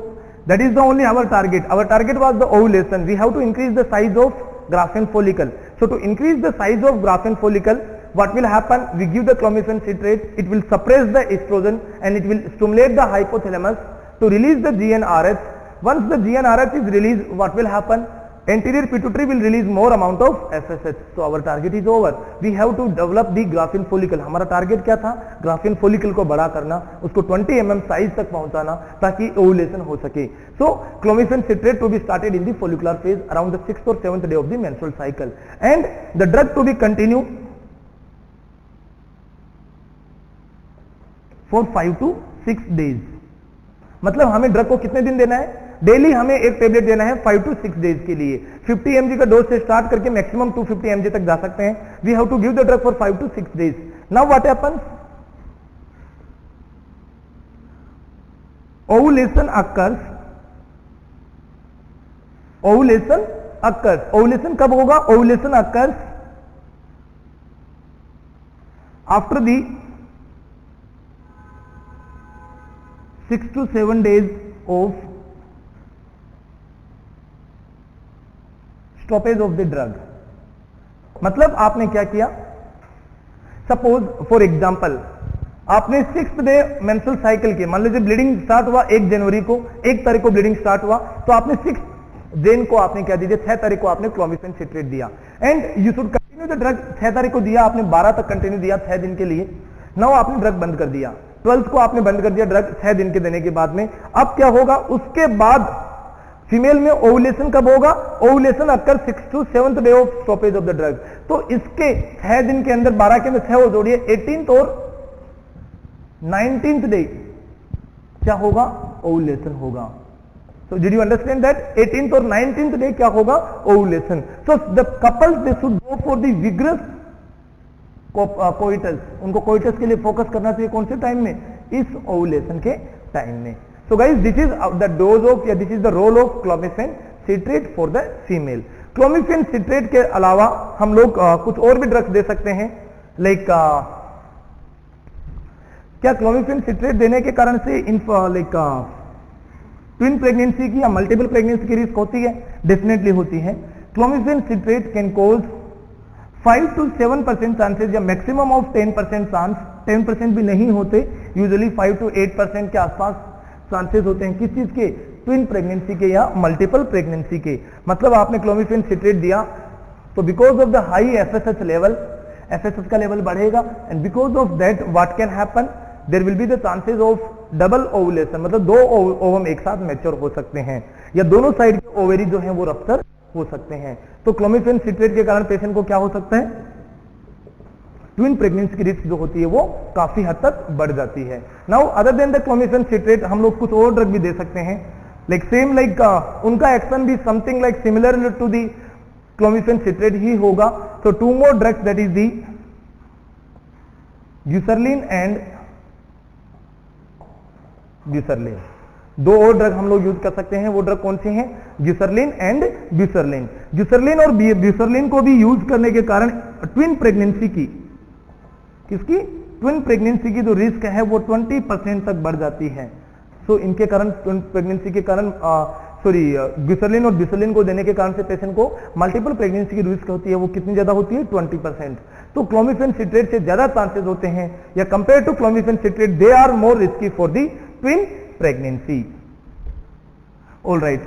that is the only our target. Our target was the ovulation. We have to increase the size of Graafian follicle. So to increase the size of Graafian follicle, what will happen? We give the clomiphene citrate. It will suppress the estrogen and it will stimulate the hypothalamus to release the GnRH. Once the GnRH is released, what will happen? Anterior pituitary will release more amount of FSH. So our target is over. We have to develop the Graafian follicle. हमारा target क्या था? Graafian follicle को बड़ा करना, उसको 20 mm size तक पहुंचाना ताकि ओवुलेशन हो सके। So clomiphene citrate to be started in the follicular phase around the 6th or 7th day of the menstrual cycle, and the drug to be continue for 5 to 6 days. मतलब हमें drug को कितने दिन देना है? Daily हमें एक tablet देना है 5 to 6 डेज के लिए। 50 mg का डोज से स्टार्ट करके मैक्सिमम 250 mg तक जा सकते हैं। We have to give the drug for 5 to 6 days. Now what happens? Ovulation occurs. Ovulation occurs. Ovulation कब होगा? Ovulation occurs after the 6 to 7 days of stoppage of the drug. मतलब आपने क्या किया? सपोज फॉर एग्जांपल आपने 6th day menstrual cycle के, मान लीजिए ब्लीडिंग स्टार्ट हुआ 1 जनवरी को, 1 तारीख को ब्लीडिंग स्टार्ट हुआ, तो आपने 6th जैन को आपने क्या दीजिए? 6 तारीख को आपने क्लोमिफेन सिट्रेट दिया, and you should continue the drug. 6 तारीख को दिया आपने, 12 तक कंटिन्यू दिया 6 दिन के लिए। नाउ आपने ड्रग बंद कर दिया, 12th को आपने बंद कर दिया ड्रग 6 दिन के देने के बाद में। अब क्या होगा? उसके बाद फीमेल में ओवुलेशन कब होगा? Ovulation occur 6 to 7th day of stoppage of the drug. तो इसके 6 दिन के अंदर 12 के अंदर 6 और जोड़िए, 18th और 19th डे क्या होगा? ओवुलेशन होगा। So did you understand that? 18th और 19th डे क्या होगा? Ovulation. So the couples they should go for the vigorous coitus. उनको कोइटस के लिए फोकस करना चाहिए कौन से टाइम में? इस ओवुलेशन के टाइम में। So guys, this is the dose of, या this is the role of clomiphene citrate for the female. Clomiphene citrate के अलावा हम लोग कुछ और भी ड्रग्स दे सकते हैं, लाइक क्या क्लोमिफेन सिट्रेट देने के कारण से लाइक ट्विन प्रेगनेंसी की या मल्टीपल प्रेगनेंसी की रिस्क होती है? डेफिनेटली होती है। Clomiphene citrate can cause 5 to 7% chances या मैक्सिमम ऑफ 10% चांस, 10% भी नहीं होते, यूजुअली 5 to 8% के आसपास चांसेस होते हैं। किस चीज के? ट्विन प्रेगनेंसी के या मल्टीपल प्रेगनेंसी के। मतलब आपने क्लोमिफेन सिट्रेट दिया तो because of the high FSH level, FSH का लेवल बढ़ेगा, and because of that what can happen, there will be the chances of double ovulation, मतलब 2 ओवम एक साथ मैच्योर हो सकते हैं, या दोनों साइड के ओवेरी जो है वो रप्चर हो सकते हैं। तो क्लोमिफेन सिट्रेट के कारण पेशेंट को क्या हो सकता है? ट्विन प्रेगनेंसी की रिस्क जो होती है वो काफी हद तक बढ़ जाती है। Now other than the clomiphene citrate हम लोग कुछ और ड्रग भी दे सकते हैं, लाइक सेम लाइक उनका एक्शन भी something like similar to the clomiphene citrate ही होगा। तो 2 more drugs, that is the goserelin and goserelin. 2 और ड्रग हम लोग यूज कर सकते हैं। वो ड्रग कौन सी हैं? ग्यूसरलिन एंड ब्यूसरलिन। ब्यूसरलिन और ब्यूसरलिन को भी यूज करने के कारण ट्विन प्रेगनेंसी की, किसकी, ट्विन प्रेगनेंसी की जो रिस्क है वो 20% तक बढ़ जाती है। सो इनके कारण, ट्विन प्रेगनेंसी के कारण ब्यूसरलिन और ब्यूसरलिन को देने के कारण से पेशेंट को मल्टीपल प्रेगनेंसी की रिस्क होती है, वो कितनी ज्यादा होती है, 20%। तो क्लोमिफेन सिट्रेट से ज्यादा चांसेस होते हैं, या compare to clomiphene citrate they are more risky for the twin pregnancy. All right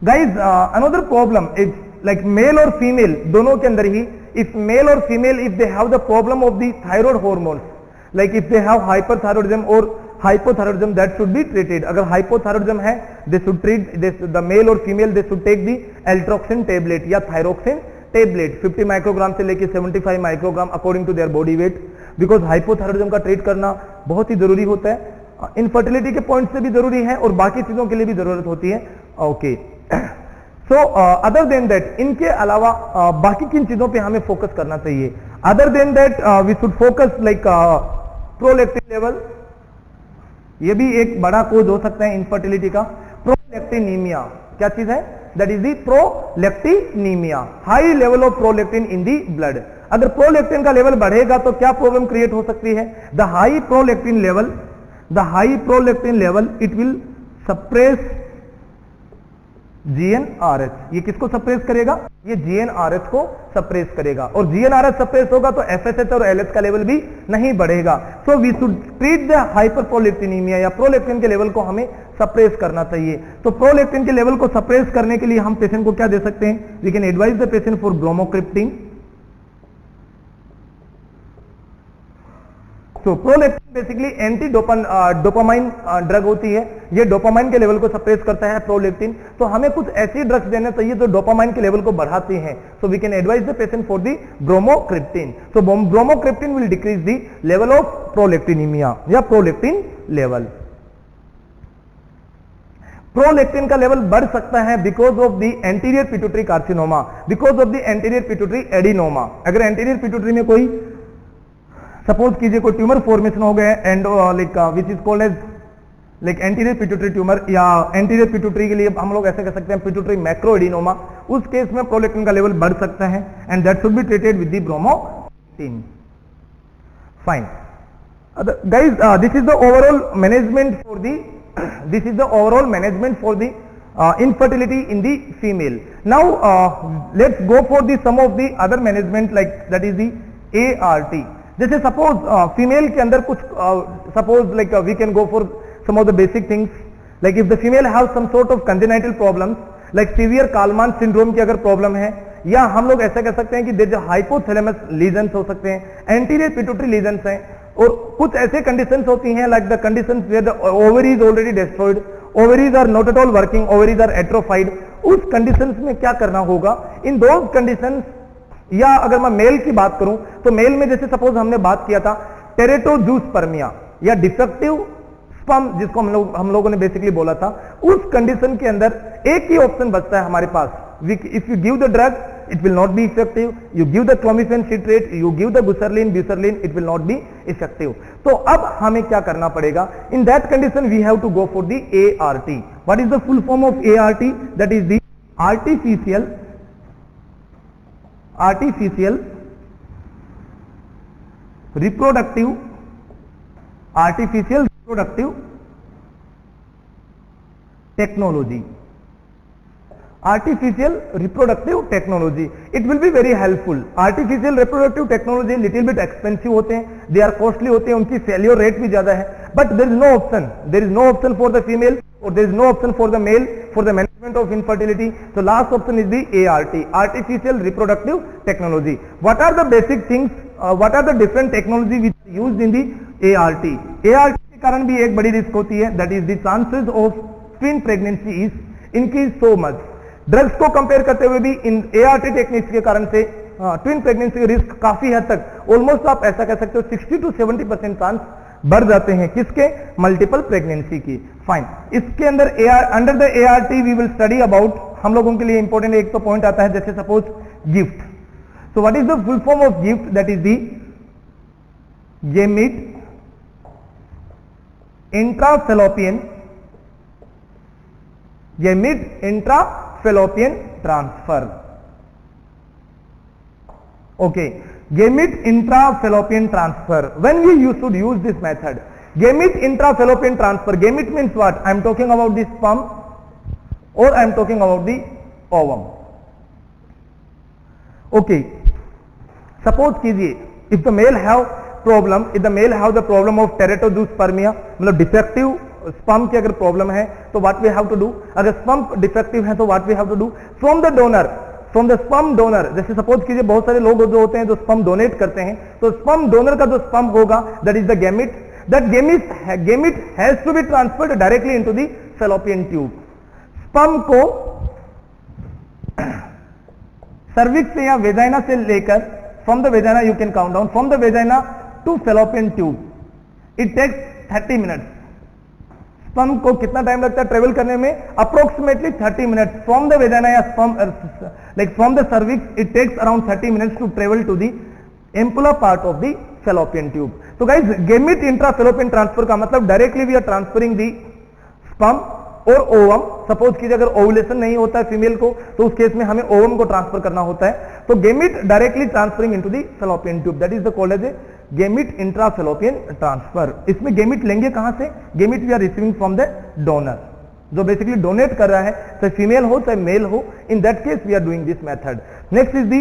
guys, another problem is like male और फीमेल दोनों के अंदर ही, इफ मेल और female if they have the problem of the thyroid hormones, like if they have hyperthyroidism और hypothyroidism, that should be treated. अगर hypothyroidism है, they should treat this, the male और female they should take the altroxin tablet या thyroxine tablet 50 microgram से लेके 75 microgram according to their body weight, because hypothyroidism का treat करना बहुत ही जरूरी होता है, इनफर्टिलिटी के पॉइंट से भी जरूरी है और बाकी चीजों के लिए भी जरूरत होती है। Okay, so other than that, इनके अलावा बाकी किन चीजों पे हमें फोकस करना चाहिए? Other than that we should focus like prolactin level, ये भी एक बड़ा कोज हो सकता है इनफर्टिलिटी का। प्रोलैक्टिनीमिया क्या चीज है? That is the prolactinemia, high level of prolactin in the blood. अगर प्रोलैक्टिन का लेवल बढ़ेगा तो क्या प्रॉब्लम क्रिएट हो सकती है? The high prolactin level it will suppress GnRH। ये किसको सप्रेस करेगा? ये GnRH को सप्रेस करेगा, और GnRH सप्रेस होगा तो FSH और LH का लेवल भी नहीं बढ़ेगा। So we should treat the hyperprolactinaemia, या प्रोलैक्टिन के लेवल को हमें सप्रेस करना चाहिए। तो प्रोलैक्टिन के लेवल को सप्रेस करने के लिए हम पेशेंट को क्या दे सकते हैं? We can advise the patient for bromocriptine. तो prolactin basically anti dopamine drug होती है, ये डोपामाइन के लेवल को सप्रेस करता है प्रोलैक्टिन। तो हमें कुछ ऐसी ड्रग्स देना चाहिए जो डोपामाइन के लेवल को बढ़ाती हैं। So we can advise the patient for the bromocriptine. So bromocriptine will decrease the level of prolactinemia या प्रोलैक्टिन लेवल। प्रोलैक्टिन का लेवल बढ़ सकता है because of the anterior pituitary carcinoma, because of the anterior pituitary adenoma. अगर anterior pituitary में कोई suppose कीजिए कोई ट्यूमर फॉर्मेशन हो गया and like which is called as like anterior pituitary tumour, या एंटीरियर पिट्यूटरी के लिए हम लोग ऐसे कह सकते हैं पिट्यूटरी मैक्रोएडिनोमा, उस केस में प्रोलैक्टिन का लेवल बढ़ सकता है and that should be treated with the bromocriptine. Fine guys, this is the overall management for the infertility in the female. Now let's go for the some of the other management like that is the ART. जैसे suppose female के अंदर कुछ suppose like we can go for some of the basic things, like if the female have some sort of congenital problems like severe Kallmann syndrome की अगर problem है, या हम लोग ऐसा कह सकते हैं कि देयर जो हाइपोथैलेमस लीजन्स हो सकते हैं, एंटीरियर पिट्यूटरी लीजन्स हैं, और कुछ ऐसे कंडीशंस होती हैं like the conditions where the ovary is already destroyed, ovaries are not at all working, ovaries are atrophied. उस कंडीशंस में क्या करना होगा? इन दोज कंडीशंस, या अगर मैं मेल की बात करूं तो मेल में जैसे सपोज हमने बात किया था टेरेटोजूस्पर्मिया या डिफेक्टिव स्पर्म, जिसको हम लोगों ने बेसिकली बोला था, उस कंडीशन के अंदर एक ही ऑप्शन बचता है हमारे पास। If you give the drug it will not be effective, you give the clomiphene citrate, you give the buserelin buserelin, it will not be effective. तो अब हमें क्या करना पड़ेगा? In that condition we have to go for the ART। What is the full form of ART? That is the artificial reproductive technology. Artificial reproductive technology, it will be very helpful. Artificial reproductive technology little bit expensive होते हैं, they are costly होते हैं, उनकी failure rate भी ज्यादा है, but there is no option for the female or there is no option for the male for the management of infertility. So last option is the ART, artificial reproductive technology. What are the basic things, what are the different technology which are used in the ART? ART के कारण भी एक बड़ी risk होती है, that is the chances of twin pregnancy is increased so much. Drugs को compare करते हुए भी इन ART टेक्निक्स के कारण से ट्विन प्रेगनेंसी रिस्क काफी हद तक ऑलमोस्ट आप ऐसा कह सकते हो 60 to 70% चांस बढ़ जाते हैं, किसके? मल्टीपल प्रेगनेंसी की। फाइन, इसके अंदर under the ART we will study about, हम लोगों के लिए इंपॉर्टेंट एक तो पॉइंट आता है जैसे suppose gift. So what is the full form of gift? That is the gamete intrafallopian transfer. Okay, gamete intrafallopian transfer. When we should use this method? Gamete intrafallopian transfer. Gamete means what? I am talking about the sperm or I am talking about the ovum. Okay, suppose कीजिए if the male have problem, if the male have the problem of teratozoospermia, मतलब defective sperm की अगर problem है तो what we have to do? अगर sperm defective है तो what we have to do? From the donor, from the sperm donor, जैसे suppose कीजिए बहुत सारे लोग जो होते हैं जो स्पर्म डोनेट करते हैं, तो स्पर्म डोनर का जो स्पर्म होगा that is the gamete. That gamete has to be transferred directly into the fallopian tube. Sperm को सर्विक्स से या वेजाइना से लेकर, from the vagina you can count down, from the vagina to fallopian tube it takes 30 minutes. Sperm को कितना time लगता है travel करने में? Approximately 30 minutes. From the vagina या sperm like from the cervix it takes around 30 minutes to travel to the ampulla part of the fallopian tube. So guys, gamete intrafallopian transfer का मतलब directly we are transferring the sperm और ovum. Suppose कीजिए अगर ovulation नहीं होता है female को तो उस केस में हमें ओवम को ट्रांसफर करना होता है. तो gamete directly transferring into the fallopian tube, that is the called as a gamete intrafallopian transfer. इसमें gamete लेंगे कहां से? gamete we are receiving from the donor, जो बेसिकली डोनेट कर रहा है, चाहे फीमेल हो चाहे मेल हो. In that case we are doing this method. Next is the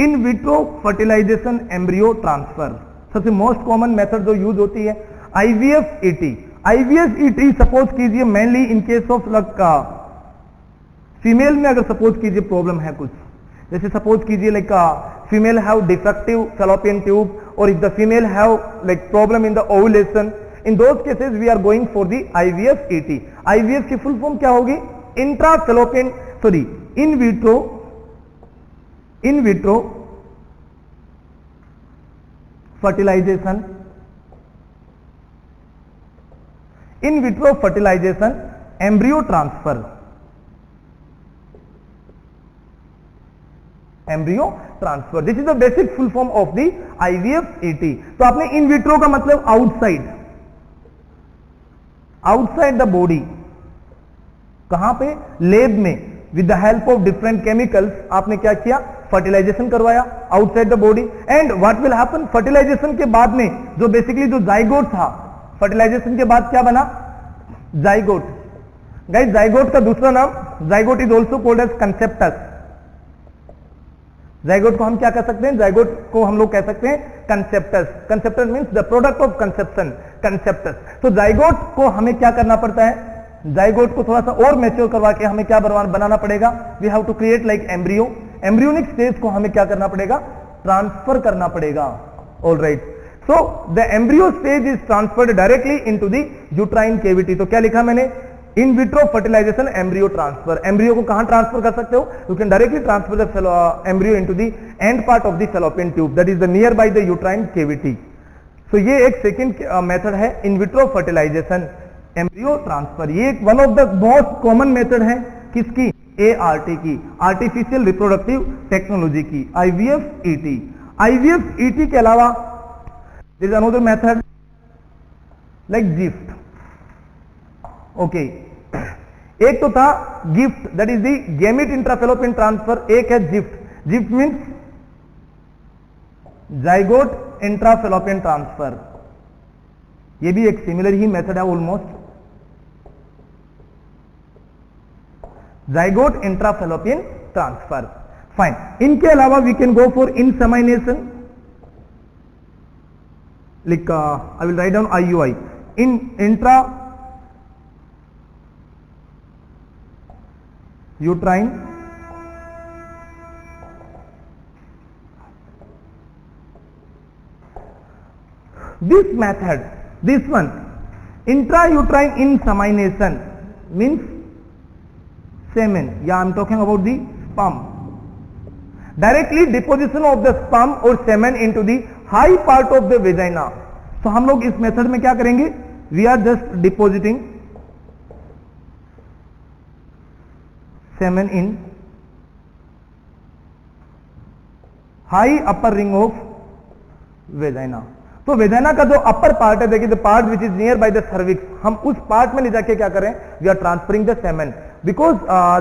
in vitro fertilisation embryo transfer. सबसे मोस्ट कॉमन मेथड जो यूज होती है IVF ET. IVF ET suppose कीजिए mainly in case of female में अगर suppose कीजिए problem है कुछ, जैसे सपोज कीजिए like female have defective fallopian tube और if the female have like problem in the ovulation, in those cases we are going for the IVF ET. IVF की full form क्या होगी? in vitro fertilization embryo transfer. Embryo transfer, this is the basic full form of the IVF ET. तो आपने in vitro का मतलब outside the body, कहां पे? Lab में with the help of different chemicals आपने क्या किया? फर्टिलाइजेशन करवाया outside the body. And what will happen? Fertilisation के बाद में जो बेसिकली जो जाइगोट था, फर्टिलाइजेशन के बाद क्या बना? जाइगोट. गाइस जाइगोट का दूसरा नाम, zygote is also called as conceptus. Zygote को हम क्या कह सकते हैं? जाइगोट को हम लोग कह सकते हैं conceptus. Conceptus means the product of conception, conceptus. तो जाइगोट को हमें क्या करना पड़ता है? जाइगोट को थोड़ा सा और मैच्योर करवा के हमें क्या बनाना पड़ेगा? We have to create like embryo. Embryonic stage को हमें क्या करना पड़ेगा? ट्रांसफर करना पड़ेगा. All right. So the embryo stage is transferred directly into the uterine cavity. तो क्या लिखा मैंने? In vitro fertilisation embryo transfer. Embryo को कहां ट्रांसफर कर सकते हो? You can directly transfer the embryo into the end part of the fallopian tube, that is the near by the uterine cavity. So ये एक सेकंड मेथड है in vitro fertilisation embryo transfer. ये एक one of the most common method है किसकी? ART की, artificial reproductive technology की, IVF ET. IVF ET के अलावा there is another method like GIFT. Okay, एक तो था GIFT, that is the gamete intrafallopian transfer. एक है GIFT. GIFT means zygote intrafallopian transfer. ये भी एक सिमिलर ही मेथड है almost. Zygote intrafallopian transfer. Fine. इनके अलावा we can go for insemination. Like I will write down IUI. In intra uterine this method, this one intrauterine insemination means semen. Yeah, I'm talking about the sperm. Directly deposition of the sperm or semen into the high part of the vagina. तो हम लोग इस method में क्या करेंगे? We are just depositing semen in high upper ring of vagina. तो वेजाइना का जो अपर पार्ट है, देखिए the part which is near by the cervix, हम उस पार्ट में ले जाके क्या करें? We are transferring the semen. Because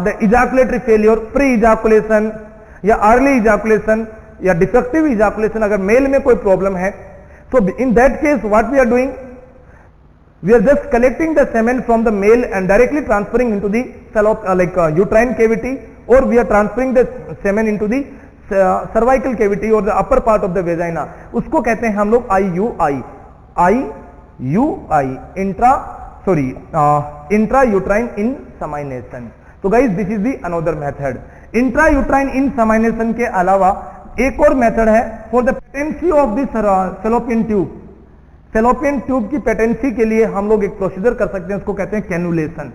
the ejaculatory failure, pre ejaculation या अर्ली इजैकुलेशन या डिफेक्टिव इजैकुलेशन, अगर मेल में कोई प्रॉब्लम है, तो in that case what we are doing, we are just collecting the semen from the male and directly transferring into the uterine cavity, or we are transferring the semen into the cervical cavity or the upper part of the vagina. उसको कहते हैं हम लोग IUI, intrauterine insemination. तो guys, this is the another method. Intrauterine insemination के अलावा एक और मेथड है for the patency of the fallopian tube. Fallopian tube की पेटेंसी के लिए हम लोग एक प्रोसीजर कर सकते हैं, उसको कहते हैं कैन्युलेशन.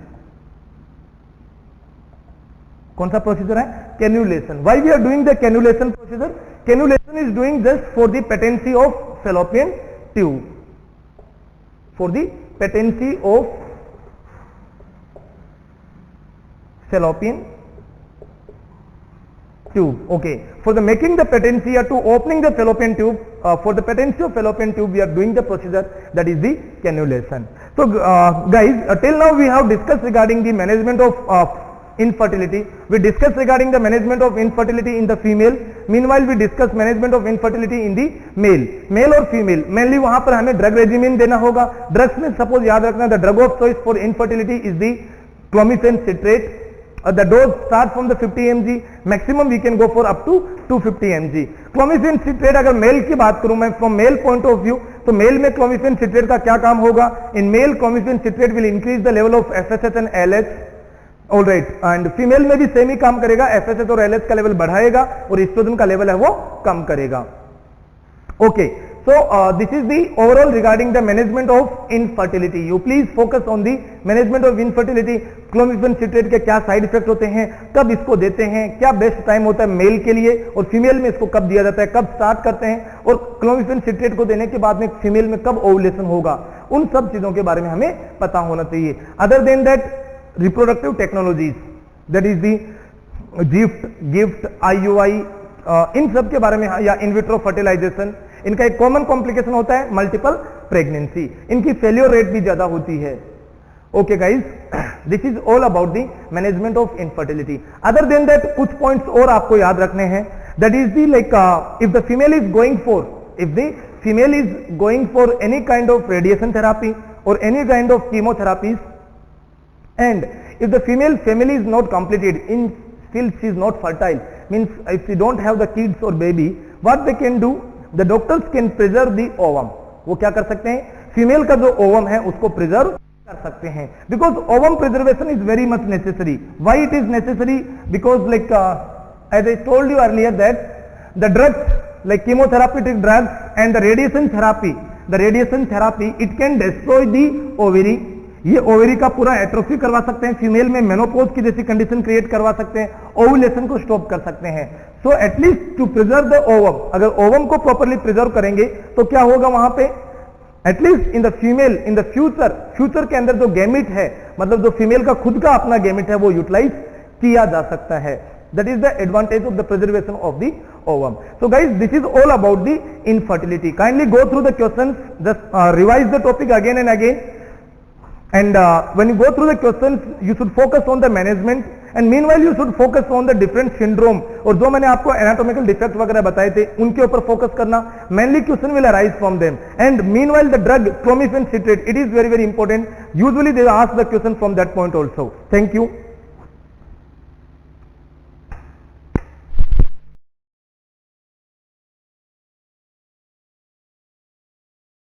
कौन सा प्रोसीजर है? Cannulation. Why we are doing the cannulation procedure? Cannulation is doing just for the patency of fallopian tube, for the patency of fallopian tube. Okay, for the making the patency or to opening the fallopian tube, for the patency of fallopian tube we are doing the procedure that is the cannulation. So guys, till now we have discussed regarding the management of infertility. We discussed regarding the management of infertility in the female. Meanwhile we discussed management of infertility in the male और female. Mainly वहां पर हमें drug regimen देना होगा. Drugs में suppose याद रखना, the drug of choice for infertility is the clomiphene citrate. The dose starts from the 50 mg, maximum we can go for up to 250 mg. Clomiphene citrate, अगर male की बात करूं मैं from male point of view, तो male में clomiphene citrate का क्या काम होगा? In male clomiphene citrate will increase the level of FSH and LH. All right, and female में भी सेम ही काम करेगा, एफएसएच और एलएच का लेवल बढ़ाएगा और एस्ट्रोजन का लेवल है वो कम करेगा. Okay, so this is the overall regarding the management of infertility. You please focus on the management of infertility. Clomiphene citrate के क्या साइड इफेक्ट होते हैं, कब इसको देते हैं, क्या बेस्ट टाइम होता है मेल के लिए, और फीमेल में इसको कब दिया जाता है, कब स्टार्ट करते हैं, और क्लोमिफेन सिट्रेट को देने के बाद में फीमेल में कब ओवुलेशन होगा, उन सब चीजों के बारे में हमें पता होना चाहिए. Other than that reproductive technologies, that is the gift, IUI, इन सब के बारे में, या इनविट्रो फर्टिलाइजेशन, इनका एक कॉमन कॉम्प्लिकेशन होता है मल्टीपल प्रेगनेंसी. इनकी फेलियर रेट भी ज्यादा होती है. Okay guys, this is all about the management of infertility. Other than that कुछ पॉइंट्स और आपको याद रखने हैं. That is the like if the female is going for any kind of radiation therapy और any kind of chemotherapies, and if the female family is not completed, in still she is not fertile, means if she don't have the kids or baby, what they can do, the doctors can preserve the ovum. वो क्या कर सकते हैं? Female का जो ovum है उसको preserve कर सकते हैं, because ovum preservation is very much necessary. Why it is necessary? Because like as I told you earlier that the drugs like chemotherapeutic drugs and the radiation therapy it can destroy the ovary. ये ovary का पूरा atrophy करवा सकते हैं, female में menopause की जैसी condition create करवा सकते हैं, ओवुलेशन को स्टॉप कर सकते हैं. So at least to preserve the ovum, अगर ओवम को प्रॉपरली प्रिजर्व करेंगे तो क्या होगा वहां पे, at least in the female in the future के अंदर जो गैमिट है, मतलब जो फीमेल का खुद का अपना गैमिट है वो यूटिलाइज किया जा सकता है. That is the advantage of the preservation of the ovum. So guys, this is all about the infertility. Kindly go through the questions, just revise the topic again and again. And when you go through the questions, you should focus on the management, and meanwhile you should focus on the different syndrome. और जो मैंने आपको anatomical defect वगैरह बताए थे उनके ऊपर focus करना. Mainly question will arise from them. And meanwhile the drug clomiphene citrate, it is very important. Usually they ask the question from that point also. Thank you.